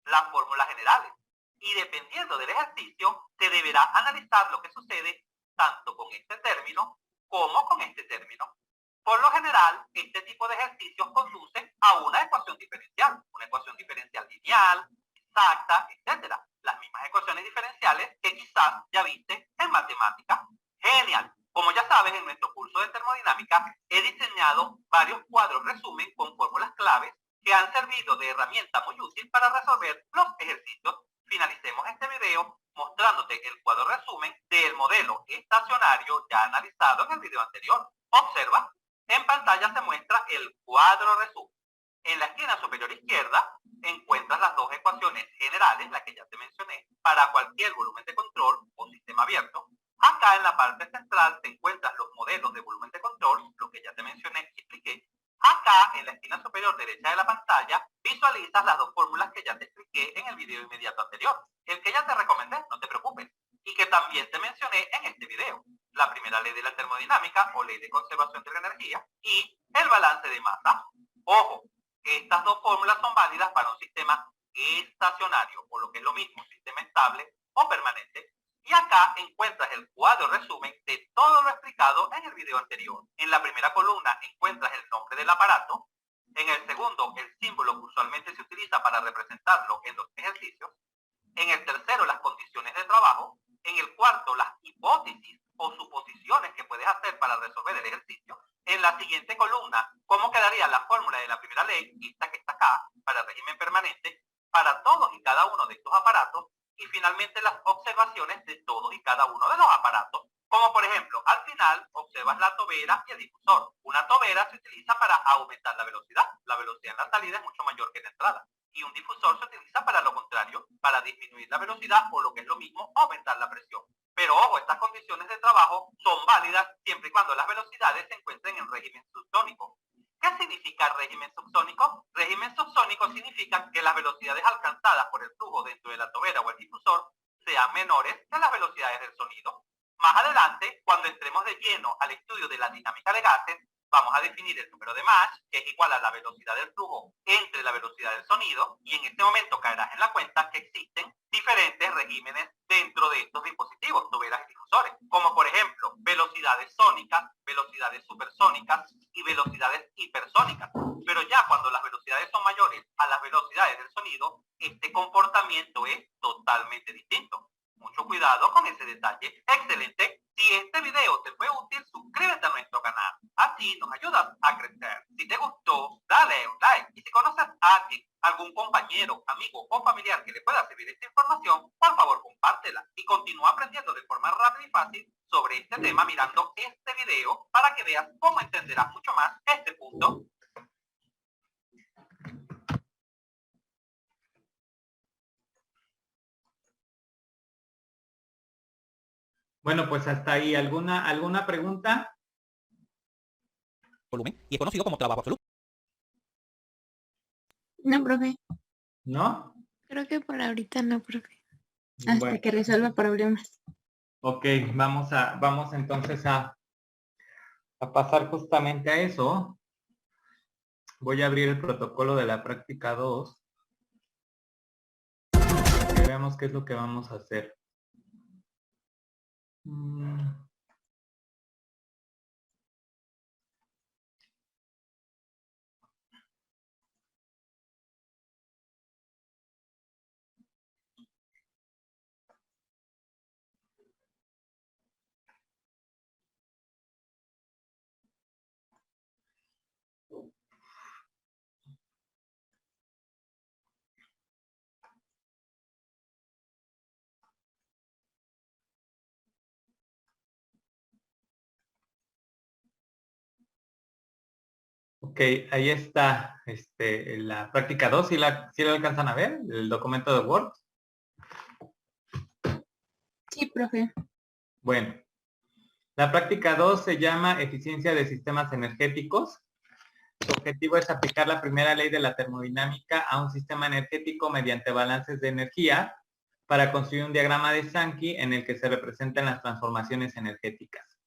las fórmulas generales. Y dependiendo del ejercicio, se deberá analizar lo que sucede tanto con este término como con este término. Por lo general, este tipo de ejercicios conducen a una ecuación diferencial lineal, exacta, etc. Las mismas ecuaciones diferenciales que quizás ya viste en matemática. Genial. Como ya sabes, en nuestro curso de termodinámica he diseñado varios cuadros resumen con fórmulas claves que han servido de herramienta muy útil para resolver los ejercicios. Finalicemos este video mostrándote el cuadro resumen del modelo estacionario ya analizado en el video anterior. Observa, en pantalla se muestra el cuadro resumen. En la esquina superior izquierda encuentras las dos ecuaciones generales, las que ya te mencioné, para cualquier volumen de control o sistema abierto. Acá en la parte central te encuentras los modelos de volumen de control, lo que ya te mencioné y expliqué. Acá en la esquina superior derecha de la pantalla visualizas las dos fórmulas que ya te expliqué en el video inmediato anterior. El que ya te recomendé, no te preocupes, y que también te mencioné en este video. La primera ley de la termodinámica o ley de conservación de la energía y el balance de masa. Ojo, estas dos fórmulas son válidas para un sistema estacionario o lo que es lo mismo, sistema estable o permanente. Y acá encuentras el cuadro resumen de todo lo explicado en el video anterior. En la primera columna encuentras el nombre del aparato. En el segundo, el símbolo que usualmente se utiliza para representarlo en los ejercicios. En el tercero, las condiciones de trabajo. En el cuarto, las hipótesis o suposiciones que puedes hacer para resolver el ejercicio. En la siguiente columna, cómo quedaría la fórmula de la primera ley, esta que está acá, para el régimen permanente, para todos y cada uno de estos aparatos. Y finalmente las observaciones de todos y cada uno de los aparatos, como por ejemplo, al final observas la tobera y el difusor. Una tobera se utiliza para aumentar la velocidad en la salida es mucho mayor que en la entrada. Y un difusor se utiliza para lo contrario, para disminuir la velocidad o lo que es lo mismo, aumentar la presión. Pero ojo, estas condiciones de trabajo son válidas siempre y cuando las velocidades se encuentren en régimen subsónico. ¿Qué significa régimen subsónico? Régimen subsónico significa que las velocidades alcanzadas por el flujo dentro de la tobera o el difusor sean menores que las velocidades del sonido. Más adelante, cuando entremos de lleno al estudio de la dinámica de gases, vamos a definir el número de Mach, que es igual a la velocidad del flujo entre la velocidad del sonido, y en este momento caerás en la cuenta que existen diferentes regímenes dentro de estos dispositivos, toberas y difusores, como por ejemplo, velocidades sónicas, velocidades supersónicas y velocidades hipersónicas. Pero ya cuando las velocidades son mayores a las velocidades del sonido, este comportamiento es totalmente distinto. Mucho cuidado con ese detalle. Excelente. Si este video te fue útil, suscríbete a nuestro canal. Así nos ayudas a crecer. Si te gustó, dale un like. Y si conoces a alguien, algún compañero, amigo o familiar que le pueda servir esta información, por favor compártela. Y continúa aprendiendo de forma rápida y fácil sobre este tema mirando este video para que veas cómo entenderás mucho más este punto. Bueno, pues hasta ahí. ¿Alguna pregunta? Volumen y es conocido como trabajo absoluto. No, profe. ¿No? Creo que por ahorita no, profe. Hasta Bueno, que resuelva problemas. ok, vamos entonces a pasar justamente a eso. Voy a abrir el protocolo de la práctica 2. Para que veamos qué es lo que vamos a hacer. Ok, ahí está la práctica 2. ¿Sí la alcanzan a ver? El documento de Word. Sí, profe. Bueno, la práctica 2 se llama eficiencia de sistemas energéticos. Su objetivo es aplicar la primera ley de la termodinámica a un sistema energético mediante balances de energía para construir un diagrama de Sankey en el que se representan las transformaciones energéticas.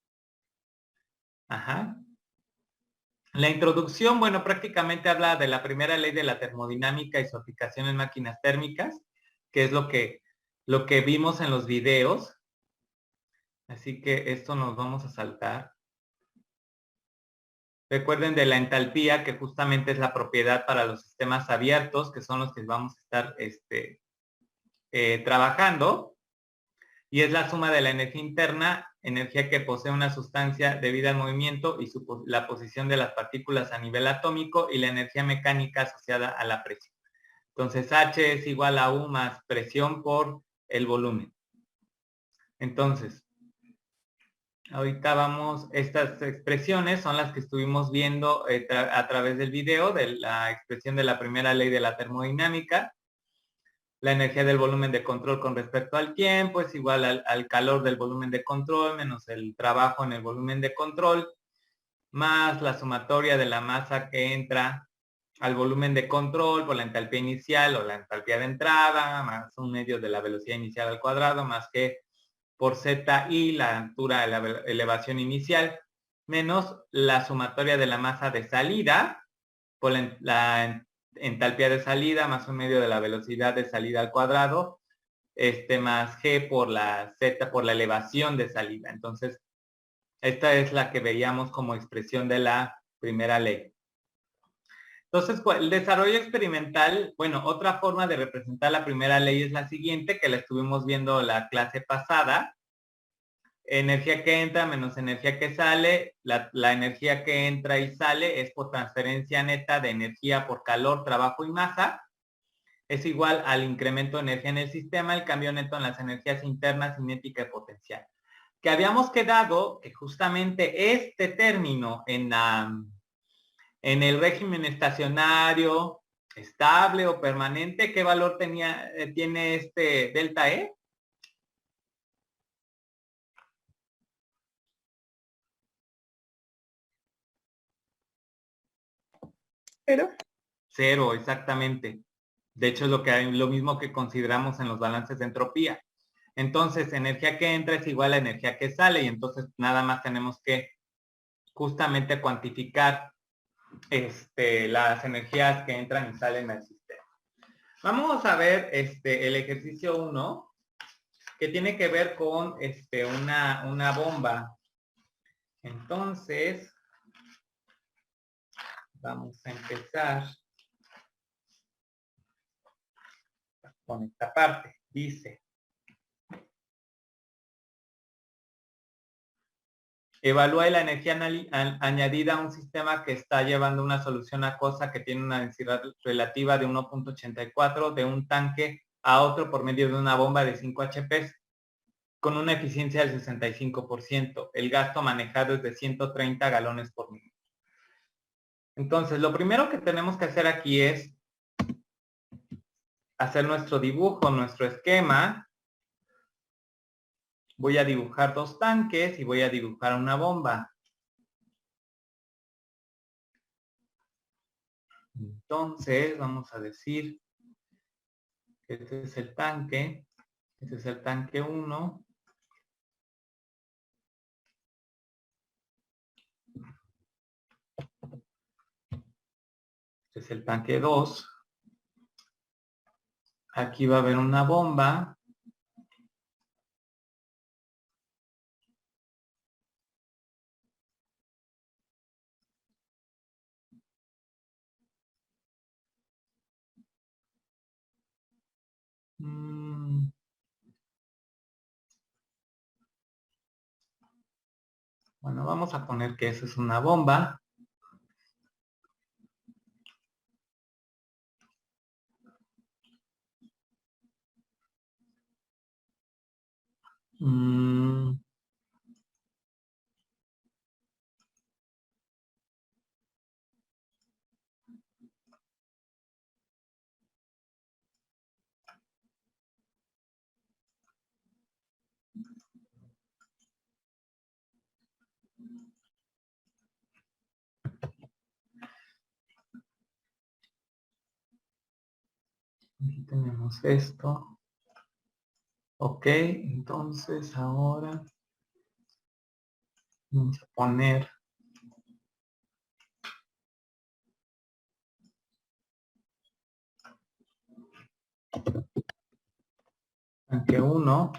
Ajá. La introducción, bueno, prácticamente habla de la primera ley de la termodinámica y su aplicación en máquinas térmicas, que es lo que vimos en los videos. Así que esto nos vamos a saltar. Recuerden de la entalpía, que justamente es la propiedad para los sistemas abiertos, que son los que vamos a estar trabajando. y es la suma de la energía interna, energía que posee una sustancia debida al movimiento y la posición de las partículas a nivel atómico, y la energía mecánica asociada a la presión. Entonces H es igual a U más presión por el volumen. Entonces, ahorita vamos, estas expresiones son las que estuvimos viendo a través del video, de la expresión de la primera ley de la termodinámica. La energía del volumen de control con respecto al tiempo es igual al calor del volumen de control menos el trabajo en el volumen de control, más la sumatoria de la masa que entra al volumen de control por la entalpía inicial o la entalpía de entrada, más un medio de la velocidad inicial al cuadrado, más que por ZI, la altura de la elevación inicial, menos la sumatoria de la masa de salida por la entalpía de salida, más un medio de la velocidad de salida al cuadrado, más G por la Z por la elevación de salida. Entonces, esta es la que veíamos como expresión de la primera ley. Entonces, el desarrollo experimental, bueno, otra forma de representar la primera ley es la siguiente, que la estuvimos viendo la clase pasada. Energía que entra menos energía que sale. La energía que entra y sale es por transferencia neta de energía por calor, trabajo y masa. Es igual al incremento de energía en el sistema, el cambio neto en las energías internas, cinética y potencial. Que habíamos quedado que justamente este término en el régimen estacionario, estable o permanente, ¿qué valor tiene este delta E? Pero, Cero, exactamente. De hecho, es lo mismo que consideramos en los balances de entropía. Entonces, energía que entra es igual a energía que sale, y entonces nada más tenemos que justamente cuantificar las energías que entran y salen al sistema. Vamos a ver el ejercicio 1, que tiene que ver con una bomba. Entonces, vamos a empezar con esta parte. Dice, evalúa la energía añadida a un sistema que está llevando una solución acuosa que tiene una densidad relativa de 1.84 de un tanque a otro por medio de una bomba de 5 HP con una eficiencia del 65%. El gasto manejado es de 130 galones por minuto. Entonces, lo primero que tenemos que hacer aquí es hacer nuestro dibujo, nuestro esquema. Voy a dibujar dos tanques y voy a dibujar una bomba. Entonces, vamos a decir que este es el tanque. Este es el tanque 1. Este es el tanque 2. Aquí va a haber una bomba. Bueno, vamos a poner que eso es una bomba. Aquí tenemos esto. Ok, entonces ahora vamos a poner tanque 1.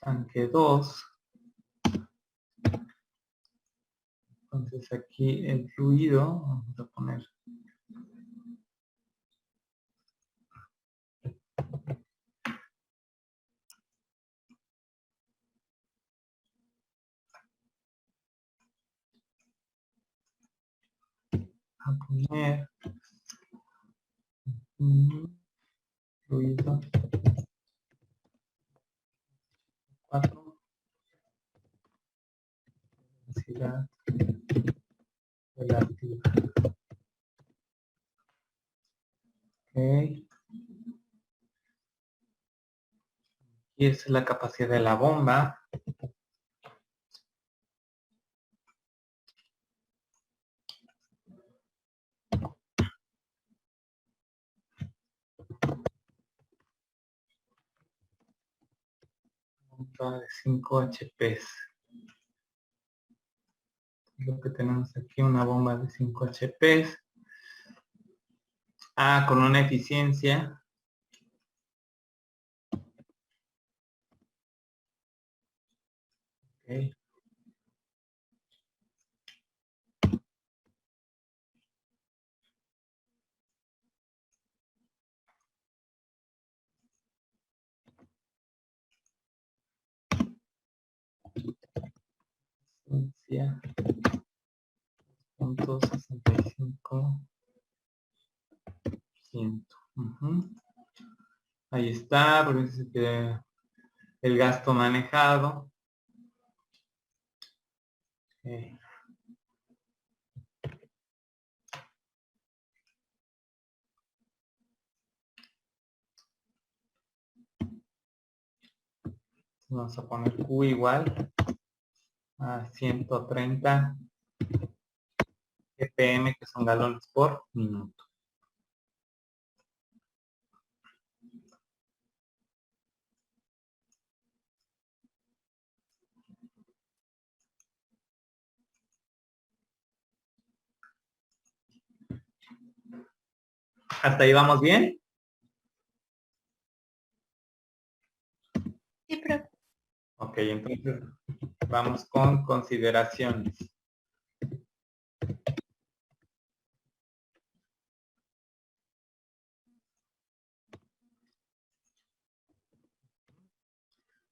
tanque 2. Entonces aquí el fluido, vamos a poner fluido 4, densidad relativa. Ok. Y esa es la capacidad de la bomba. Bomba de 5 HP. Lo que tenemos aquí, una bomba de 5 HP. Con una eficiencia. Okay. Eficiencia. 0.65%. Ahí está, porque dice que el gasto manejado. Okay. Vamos a poner Q igual a 130 ppm, que son galones por minuto. ¿Hasta ahí vamos bien? Sí, profe. Ok, entonces vamos con consideraciones.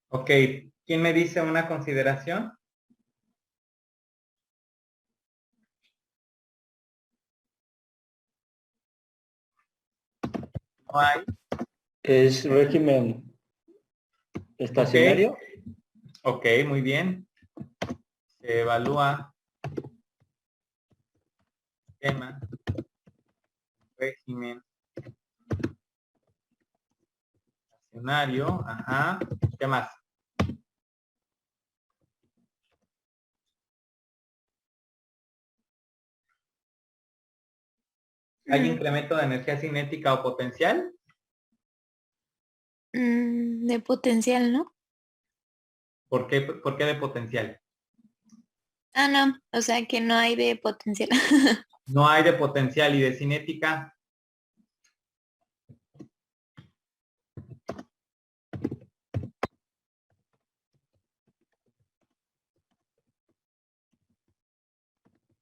Ok, ¿quién me dice una consideración? No hay. Es régimen estacionario. Ok, muy bien. Se evalúa tema, régimen estacionario. Ajá. ¿Qué más? ¿Hay incremento de energía cinética o potencial? De potencial, ¿no? ¿Por qué de potencial? Ah, no, o sea que no hay de potencial. No hay de potencial y de cinética.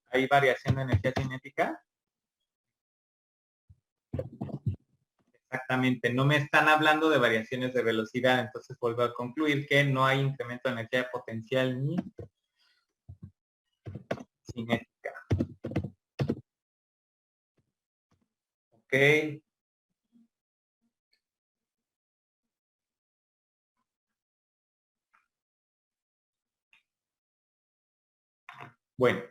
¿Hay variación de energía cinética? Exactamente, no me están hablando de variaciones de velocidad, entonces vuelvo a concluir que no hay incremento de energía potencial ni cinética. Ok. Bueno,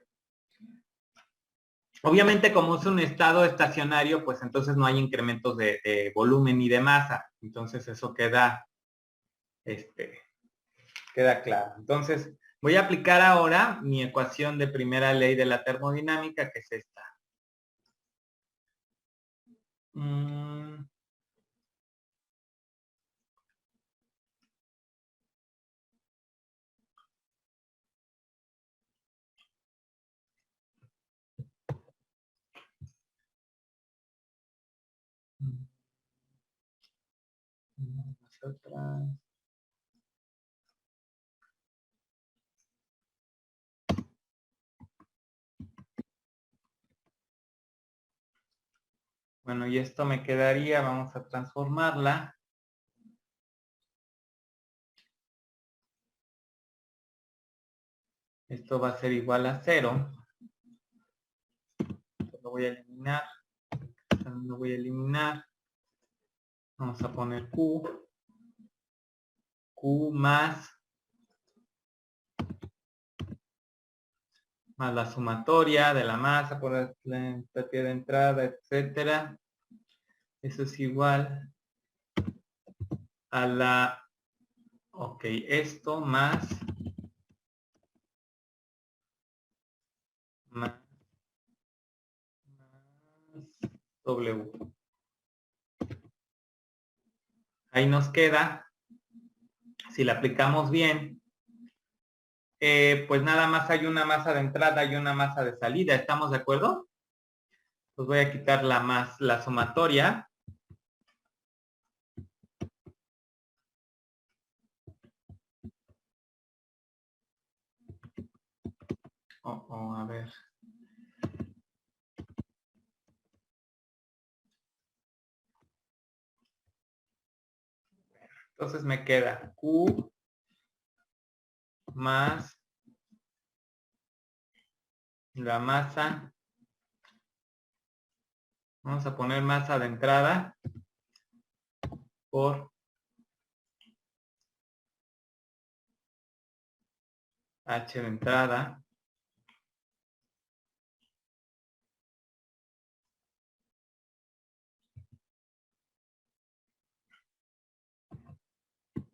obviamente como es un estado estacionario, pues entonces no hay incrementos de volumen ni de masa. Entonces eso queda, queda claro. Entonces voy a aplicar ahora mi ecuación de primera ley de la termodinámica, que es esta. Nosotras. Bueno, y esto me quedaría, vamos a transformarla. Esto va a ser igual a 0. Lo voy a eliminar. Lo voy a eliminar. Vamos a poner Q. Q más la sumatoria de la masa por la entropía de entrada, etcétera. Eso es igual a la, ok, esto más W. Ahí nos queda, si la aplicamos bien, pues nada más hay una masa de entrada y una masa de salida. ¿Estamos de acuerdo? Pues voy a quitar la sumatoria. A ver. Entonces me queda Q más la masa. Vamos a poner masa de entrada por H de entrada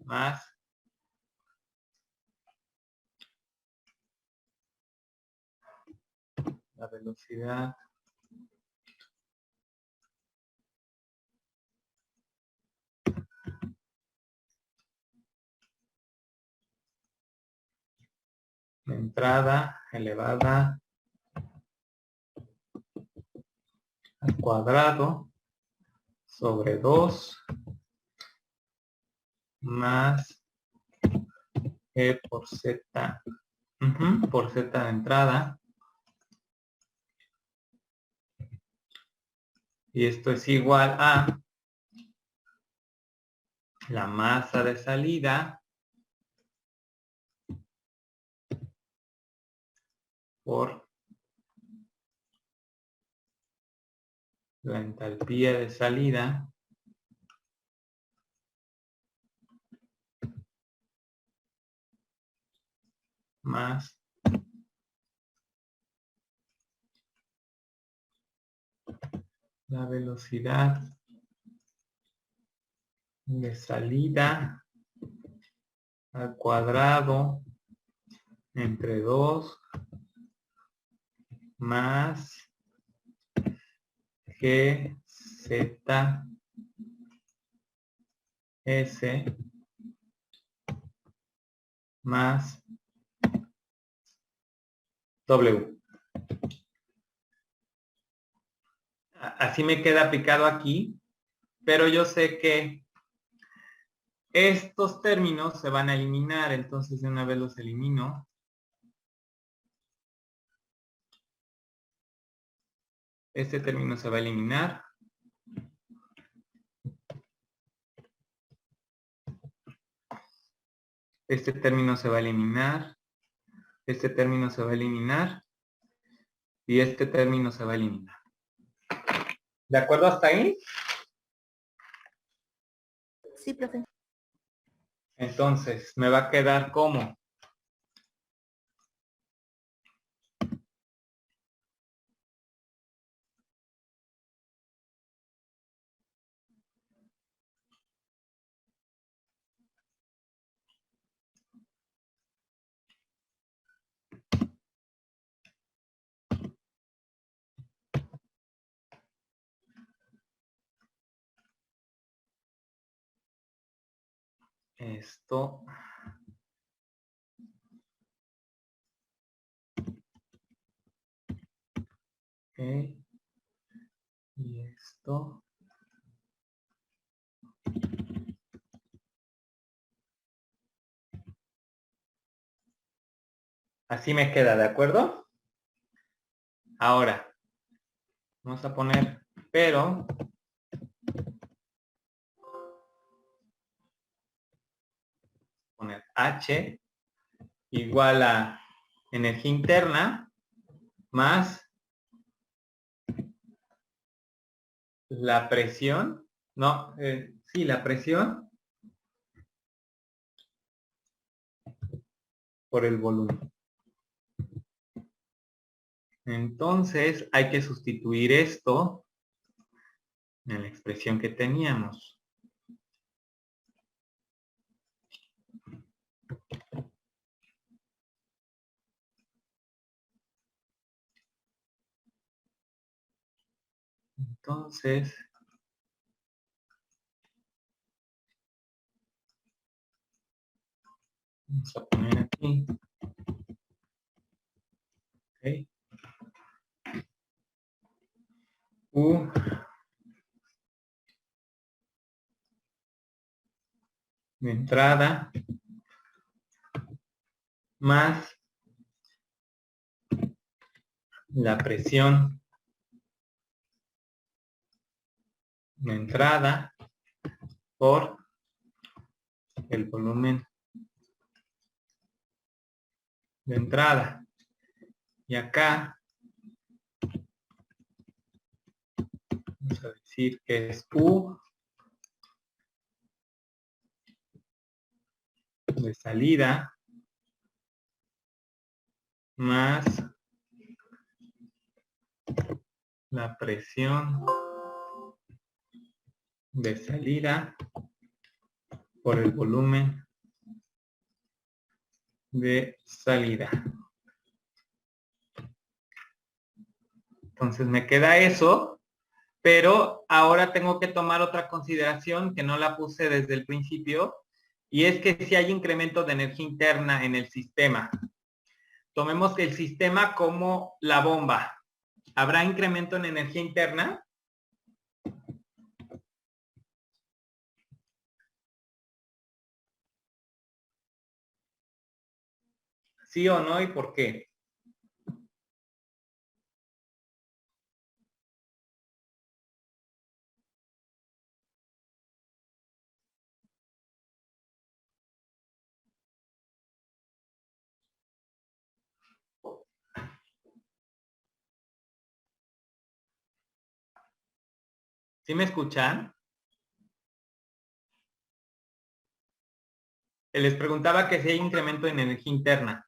más la velocidad de entrada elevada al cuadrado sobre 2 más E por Z, por Z de entrada. Y esto es igual a la masa de salida por la entalpía de salida más la velocidad de salida al cuadrado entre 2 más G Z S más W. Así me queda picado aquí, pero yo sé que estos términos se van a eliminar, entonces de una vez los elimino. Este término se va a eliminar. Este término se va a eliminar. Este término se va a eliminar. Y este término se va a eliminar. ¿De acuerdo hasta ahí? Sí, profe. Entonces, me va a quedar como esto. Ok. Y esto. Así me queda, ¿de acuerdo? Ahora, vamos a poner pero poner H igual a energía interna más la presión, no, sí, la presión por el volumen. Entonces hay que sustituir esto en la expresión que teníamos. Entonces, vamos a poner aquí. Okay. U de entrada más la presión de entrada por el volumen de entrada. Y acá vamos a decir que es U de salida más la presión de salida por el volumen de salida. Entonces me queda eso, pero ahora tengo que tomar otra consideración que no la puse desde el principio, y es que si hay incremento de energía interna en el sistema. Tomemos que el sistema como la bomba. ¿Habrá incremento en energía interna? ¿Sí o no? ¿Y por qué? ¿Sí me escuchan? Les preguntaba que si hay incremento en energía interna.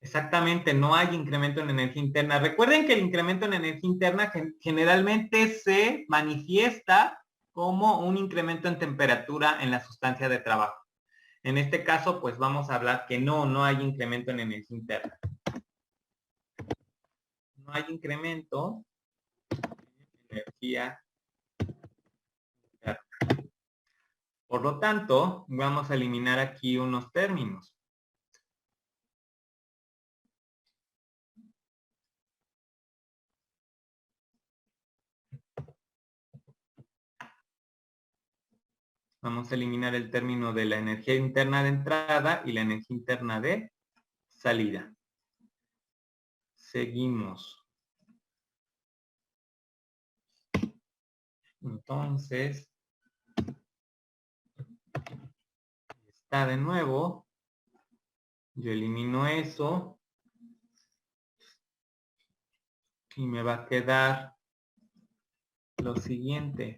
Exactamente, no hay incremento en energía interna. Recuerden que el incremento en energía interna generalmente se manifiesta como un incremento en temperatura en la sustancia de trabajo. En este caso, pues vamos a hablar que no hay incremento en energía interna. No hay incremento en energía interna. Por lo tanto, vamos a eliminar aquí unos términos. Vamos a eliminar el término de la energía interna de entrada y la energía interna de salida. Seguimos. Entonces, está de nuevo. Yo elimino eso. Y me va a quedar lo siguiente.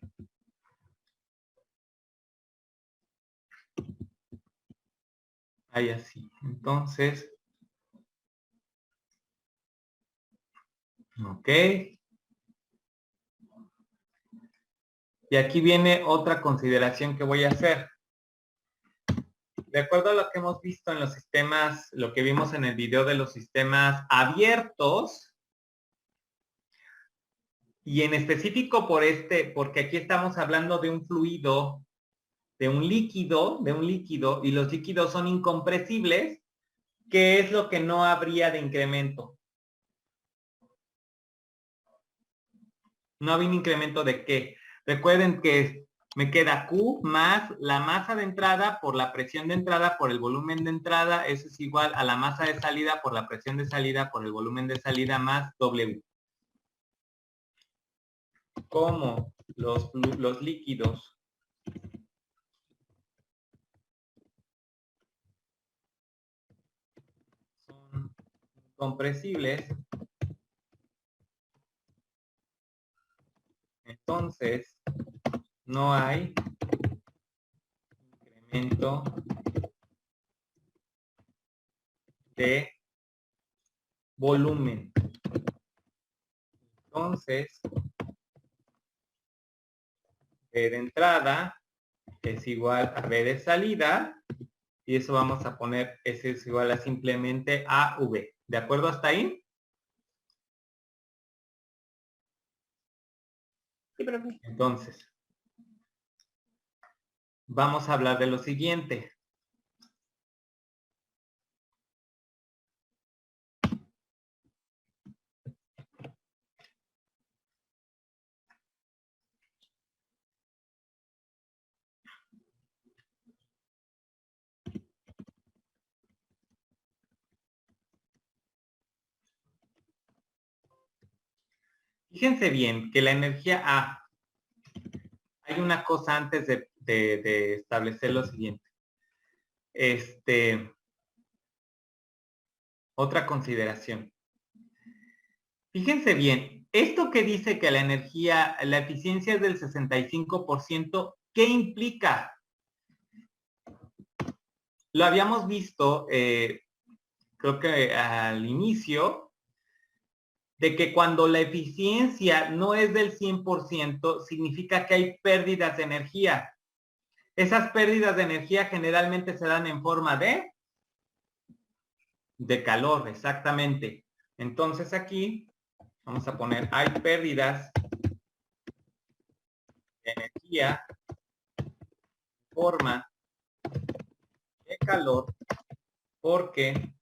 Ahí así. Entonces, ok. Y aquí viene otra consideración que voy a hacer. De acuerdo a lo que hemos visto en los sistemas, lo que vimos en el video de los sistemas abiertos, y en específico porque aquí estamos hablando de un fluido, de un líquido, y los líquidos son incompresibles, ¿qué es lo que no habría de incremento? ¿No había un incremento de qué? Recuerden que Me queda Q más la masa de entrada por la presión de entrada por el volumen de entrada. Eso es igual a la masa de salida por la presión de salida por el volumen de salida más W. Como los líquidos son compresibles, entonces no hay incremento de volumen. Entonces, B de entrada es igual a B de salida, y eso vamos a poner, S es igual a simplemente AV. ¿De acuerdo hasta ahí? Sí, profe. Entonces, vamos a hablar de lo siguiente. Fíjense bien que la energía A, hay una cosa antes de establecer lo siguiente. Otra consideración. Fíjense bien, esto que dice que la energía, la eficiencia es del 65%, ¿qué implica? Lo habíamos visto, creo que al inicio, de que cuando la eficiencia no es del 100%, significa que hay pérdidas de energía. Esas pérdidas de energía generalmente se dan en forma de calor, exactamente. Entonces aquí vamos a poner, hay pérdidas de energía en forma de calor porque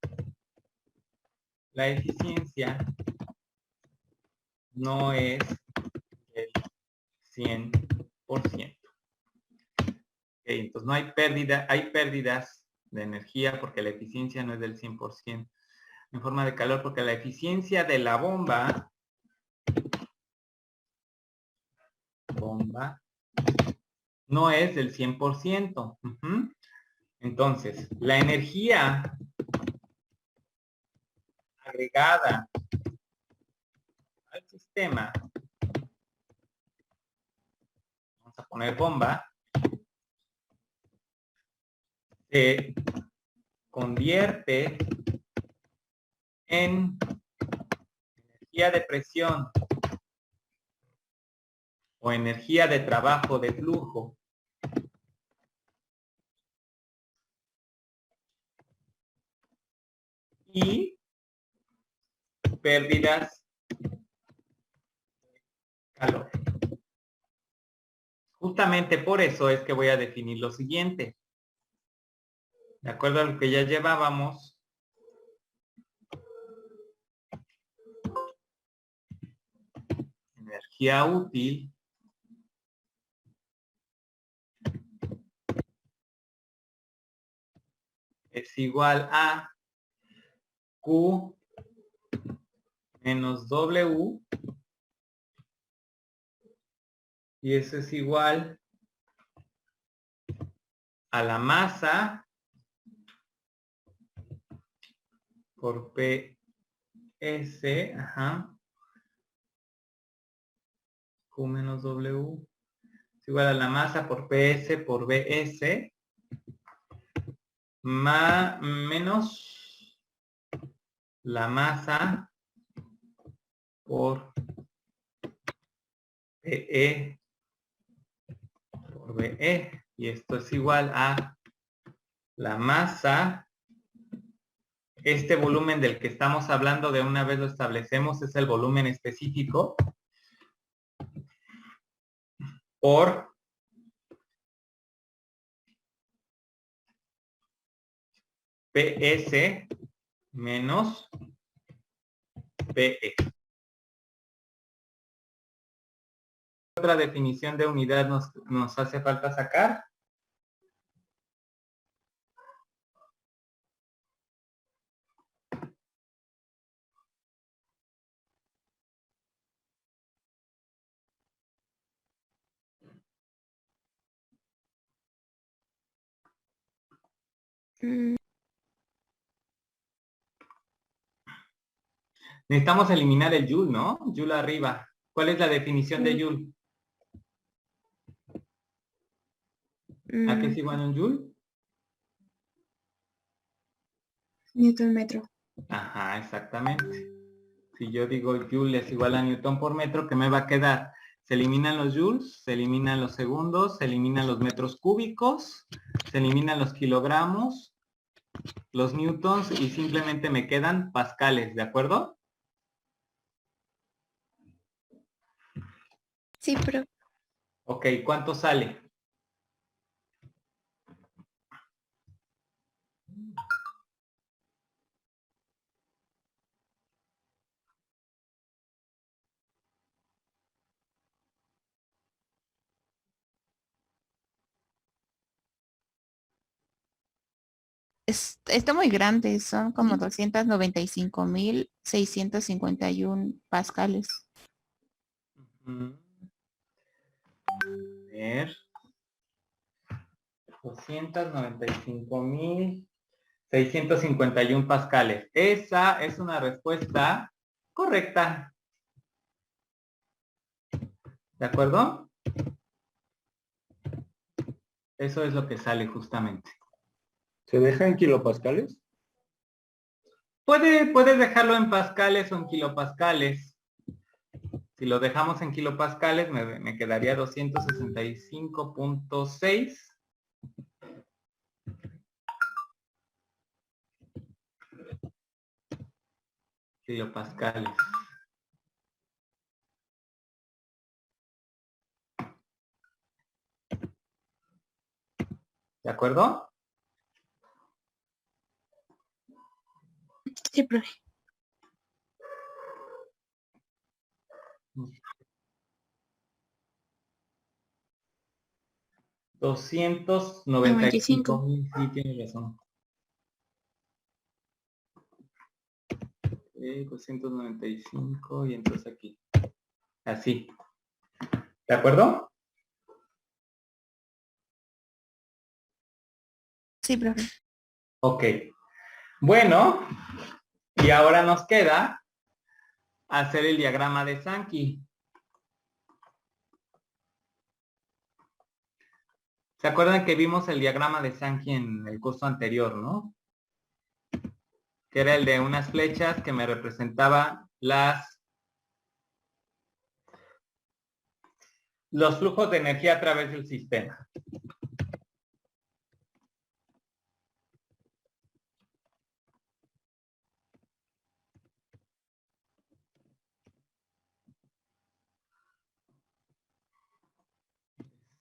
la eficiencia no es del 100%. Entonces no hay pérdida, hay pérdidas de energía porque la eficiencia no es del 100% en forma de calor, porque la eficiencia de la bomba no es del 100%. Entonces, la energía agregada al sistema, vamos a poner bomba, se convierte en energía de presión o energía de trabajo de flujo y pérdidas de calor. Justamente por eso es que voy a definir lo siguiente. De acuerdo a lo que ya llevábamos, energía útil es igual a Q menos W, y eso es igual a la masa por PS, Q menos W es igual a la masa por PS por BS menos la masa por PE por BE, y esto es igual a la masa, este volumen del que estamos hablando, de una vez lo establecemos, es el volumen específico, por PS menos PE. otra definición de unidad nos hace falta sacar? Mm, Necesitamos eliminar el joule, ¿no? Joule arriba. ¿Cuál es la definición de joule? ¿A qué es igual un joule? Newton metro. Ajá, exactamente. Si yo digo joule es igual a newton por metro, ¿qué me va a quedar? Se eliminan los joules, se eliminan los segundos, se eliminan los metros cúbicos, se eliminan los kilogramos, los newtons y simplemente me quedan pascales, ¿de acuerdo? Sí, pero Ok, ¿cuánto sale? Está muy grande, son como 295.651 pascales. Mm, A ver. 295.651 pascales. Esa es una respuesta correcta. ¿De acuerdo? Eso es lo que sale justamente. ¿Se deja en kilopascales? Puedes dejarlo en pascales o en kilopascales. Si lo dejamos en kilopascales, me quedaría 265.6 kilopascales. ¿De acuerdo? sí, profe. 295 mil, sí, tienes razón. 295 y entonces aquí. Así. ¿De acuerdo? Sí, profe. Ok. Bueno, y ahora nos queda hacer el diagrama de Sankey. ¿Se acuerdan que vimos el diagrama de Sankey en el curso anterior, no? Que era el de unas flechas que me representaban los flujos de energía a través del sistema.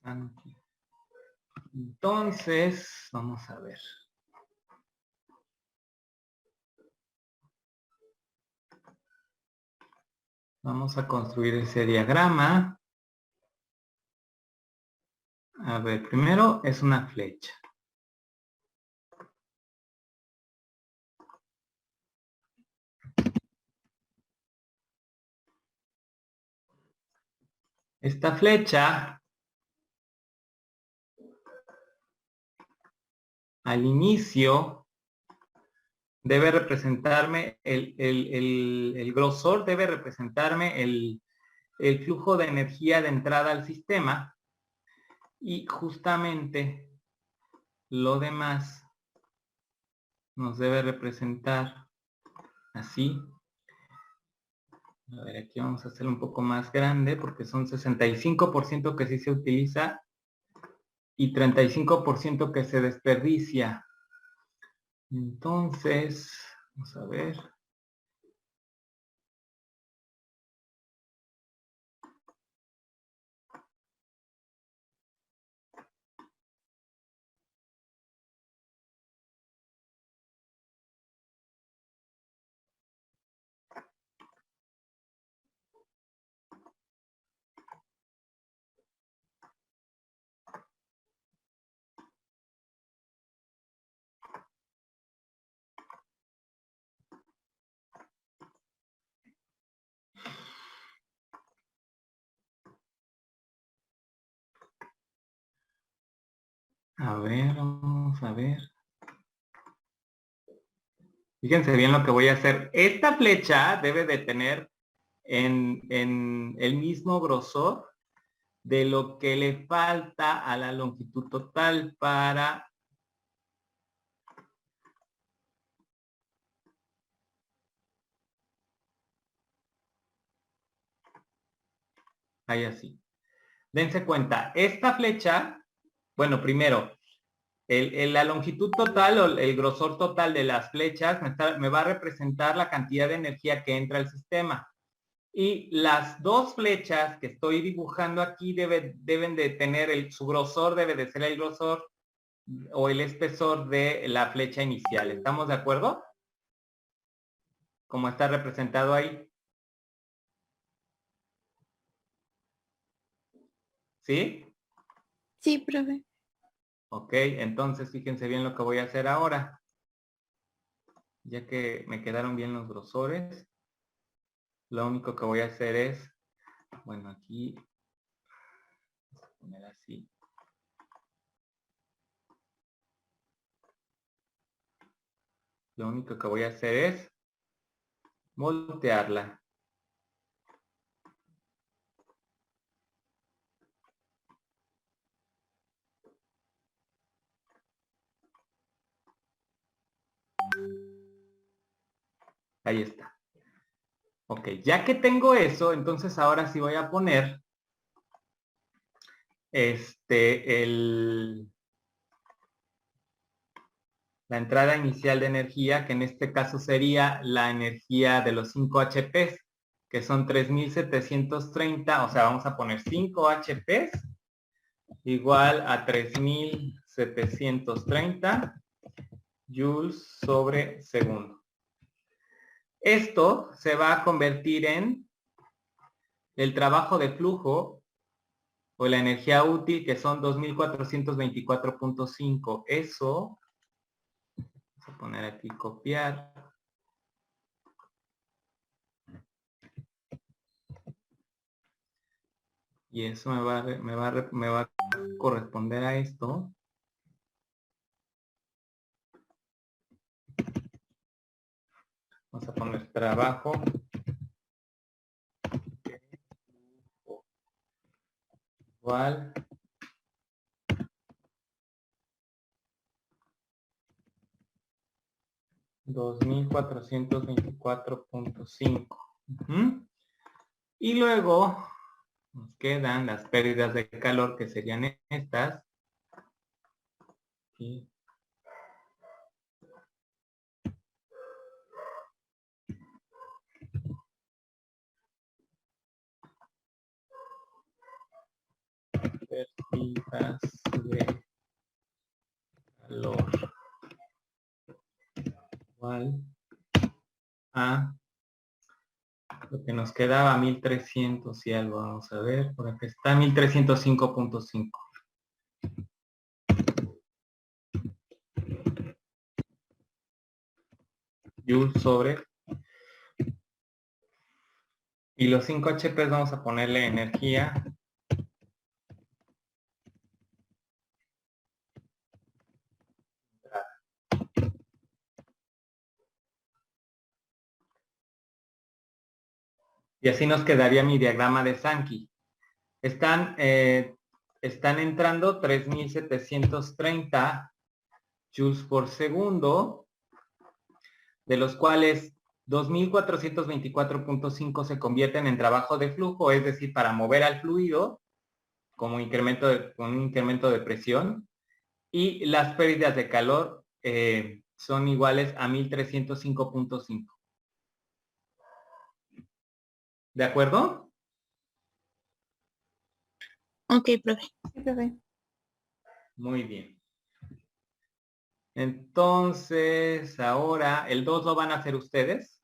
Sankey. Entonces, vamos a ver. Vamos a construir ese diagrama. A ver, primero es una flecha. Esta flecha al inicio debe representarme el grosor, debe representarme el flujo de energía de entrada al sistema y justamente lo demás nos debe representar así. A ver, aquí vamos a hacerlo un poco más grande porque son 65% que sí se utiliza y 35% que se desperdicia. Entonces, vamos a ver. A ver, vamos a ver. Fíjense bien lo que voy a hacer. Esta flecha debe de tener en el mismo grosor de lo que le falta a la longitud total para... Ahí así. Dense cuenta, esta flecha, bueno, primero, la longitud total o el grosor total de las flechas me va a representar la cantidad de energía que entra al sistema. Y las dos flechas que estoy dibujando aquí deben de tener, su grosor debe de ser el grosor o el espesor de la flecha inicial. ¿Estamos de acuerdo? Como está representado ahí. ¿Sí? Sí, profe. Ok, entonces fíjense bien lo que voy a hacer ahora. Ya que me quedaron bien los grosores, lo único que voy a hacer es, bueno, aquí, vamos a poner así. Lo único que voy a hacer es voltearla. Ahí está. Ok, ya que tengo eso, entonces ahora sí voy a poner la entrada inicial de energía, que en este caso sería la energía de los 5 HPs, que son 3730, o sea, vamos a poner 5 HPs igual a 3730 joules sobre segundo. Esto se va a convertir en el trabajo de flujo o la energía útil, que son 2424.5. Eso, vamos a poner aquí copiar. Y eso me va a corresponder a esto. Vamos a poner trabajo igual 2424.5. Y luego nos quedan las pérdidas de calor, que serían estas. Aquí. Pérdidas de calor igual a lo que nos quedaba, 1300 y algo. Vamos a ver, por acá está 1305.5. Joules sobre. Y los 5 HP vamos a ponerle energía. Y así nos quedaría mi diagrama de Sankey. Están entrando 3730 joules por segundo, de los cuales 2424.5 se convierten en trabajo de flujo, es decir, para mover al fluido como con un incremento de presión, y las pérdidas de calor son iguales a 1305.5. ¿De acuerdo? Ok, profe. Sí, profe. Muy bien. Entonces, ahora el 2 lo van a hacer ustedes.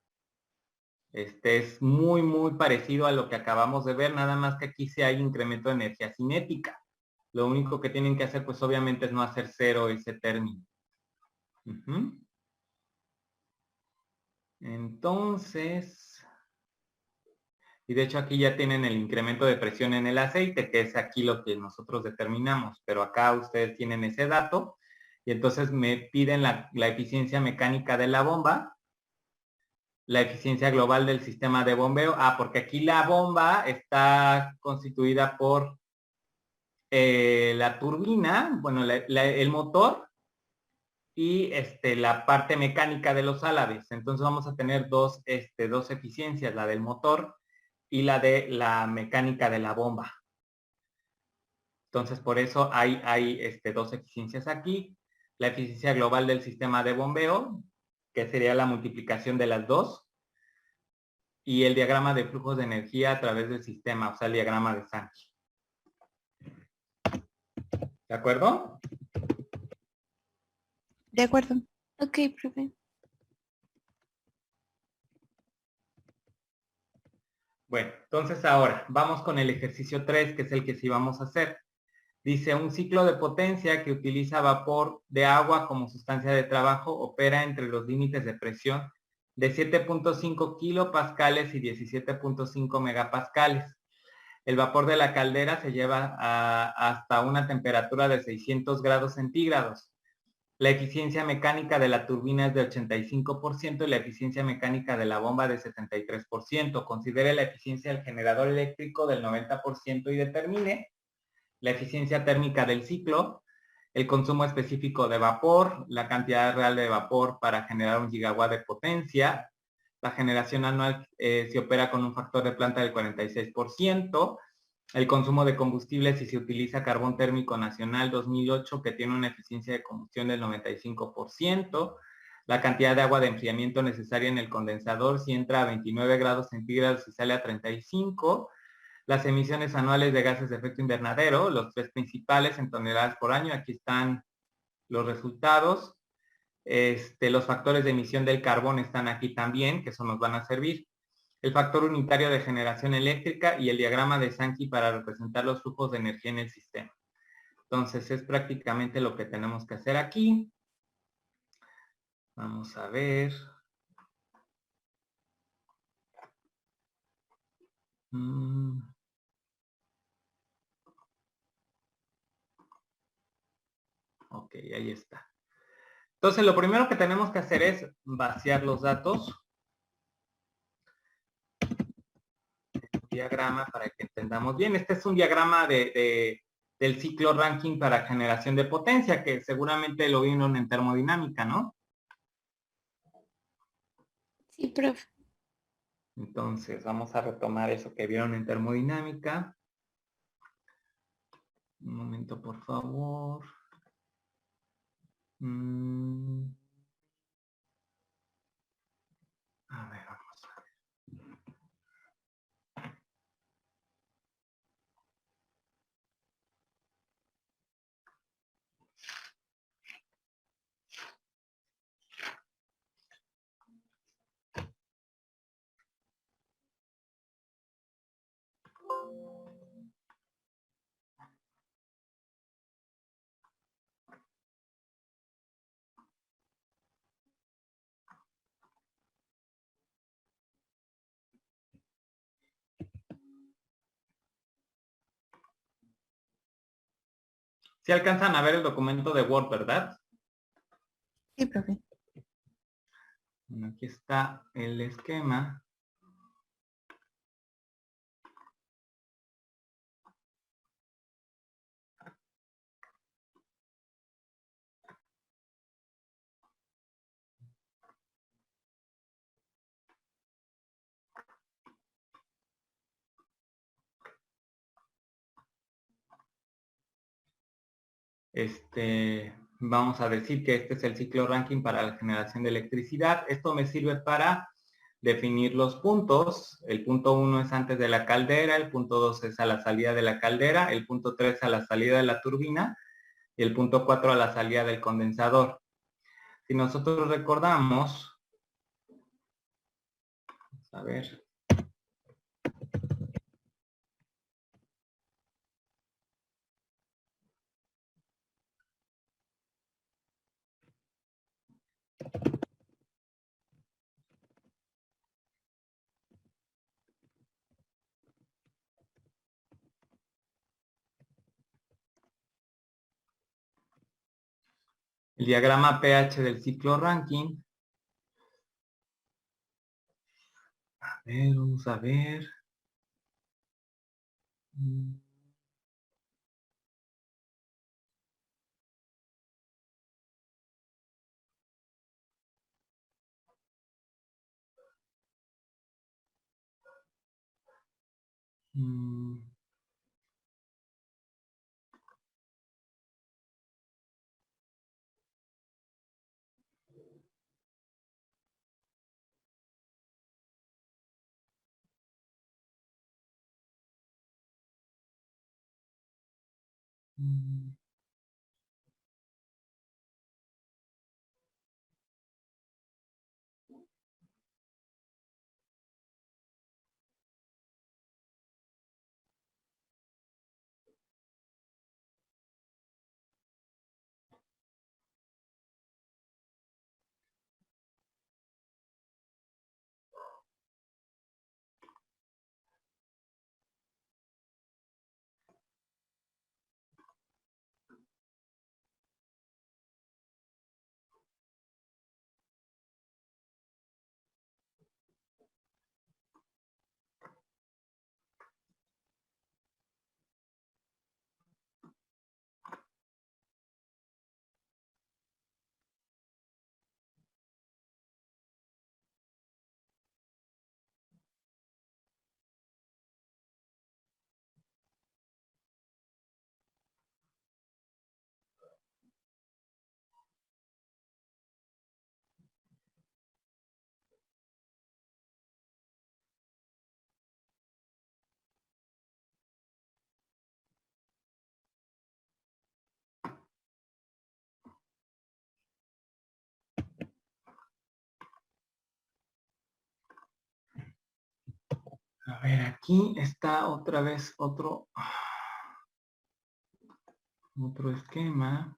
Este es muy, muy parecido a lo que acabamos de ver, nada más que aquí sí hay incremento de energía cinética. Lo único que tienen que hacer, pues obviamente, es no hacer cero ese término. Entonces, Y de hecho aquí ya tienen el incremento de presión en el aceite, que es aquí lo que nosotros determinamos, pero acá ustedes tienen ese dato y entonces me piden la eficiencia mecánica de la bomba, la eficiencia global del sistema de bombeo. Porque aquí la bomba está constituida por la turbina, bueno, el motor y la parte mecánica de los álabes. Entonces vamos a tener dos eficiencias, la del motor y la de la mecánica de la bomba. Entonces por eso hay dos eficiencias aquí. La eficiencia global del sistema de bombeo, que sería la multiplicación de las dos, y el diagrama de flujos de energía a través del sistema, o sea, el diagrama de Sankey. ¿De acuerdo? De acuerdo. Ok, profe. Bueno, entonces ahora vamos con el ejercicio 3, que es el que sí vamos a hacer. Dice, un ciclo de potencia que utiliza vapor de agua como sustancia de trabajo opera entre los límites de presión de 7.5 kilopascales y 17.5 megapascales. El vapor de la caldera se lleva hasta una temperatura de 600 grados centígrados. La eficiencia mecánica de la turbina es de 85% y la eficiencia mecánica de la bomba de 73%. Considere la eficiencia del generador eléctrico del 90% y determine la eficiencia térmica del ciclo, el consumo específico de vapor, la cantidad real de vapor para generar 1 gigawatt de potencia. La generación anual se opera con un factor de planta del 46%. El consumo de combustible si se utiliza carbón térmico nacional 2008, que tiene una eficiencia de combustión del 95%. La cantidad de agua de enfriamiento necesaria en el condensador si entra a 29 grados centígrados y sale a 35. Las emisiones anuales de gases de efecto invernadero, los 3 principales en toneladas por año. Aquí están los resultados. Los factores de emisión del carbón están aquí también, que eso nos van a servir. El factor unitario de generación eléctrica y el diagrama de Sankey para representar los flujos de energía en el sistema. Entonces es prácticamente lo que tenemos que hacer aquí. Vamos a ver. Ok, ahí está. Entonces lo primero que tenemos que hacer es vaciar los datos. Diagrama para que entendamos bien. Este es un diagrama del ciclo Rankine para generación de potencia, que seguramente lo vieron en termodinámica, ¿no? Sí, profe. Entonces, vamos a retomar eso que vieron en termodinámica. Un momento, por favor. A ver, vamos a ver. Si alcanzan a ver el documento de Word, ¿verdad? Sí, profe. Bueno, aquí está el esquema. Vamos a decir que este es el ciclo Rankine para la generación de electricidad. Esto me sirve para definir los puntos. El punto 1 es antes de la caldera, el punto 2 es a la salida de la caldera, el punto 3 a la salida de la turbina y el punto 4 a la salida del condensador. Si nosotros recordamos, vamos a ver. el diagrama pH del ciclo Rankine. A ver, vamos a ver. A ver, aquí está otra vez otro esquema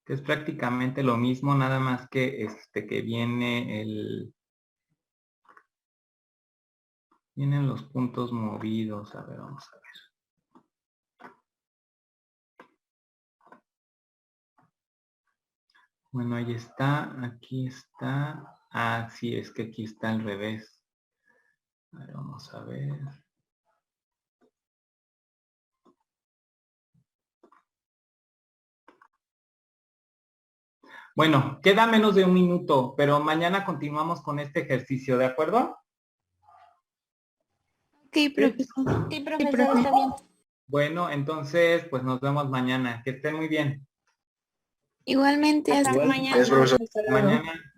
que es prácticamente lo mismo, nada más que que vienen los puntos movidos. A ver, vamos a ver. Bueno, ahí está, aquí está. Ah, sí, es que aquí está al revés. A ver, vamos a ver. Bueno, queda menos de un minuto, pero mañana continuamos con este ejercicio, ¿de acuerdo? Ok, profesor. Sí, profesor, está bien. Bueno, entonces, pues nos vemos mañana. Que estén muy bien. Igualmente, Hasta hasta mañana. Es profesor. Mañana.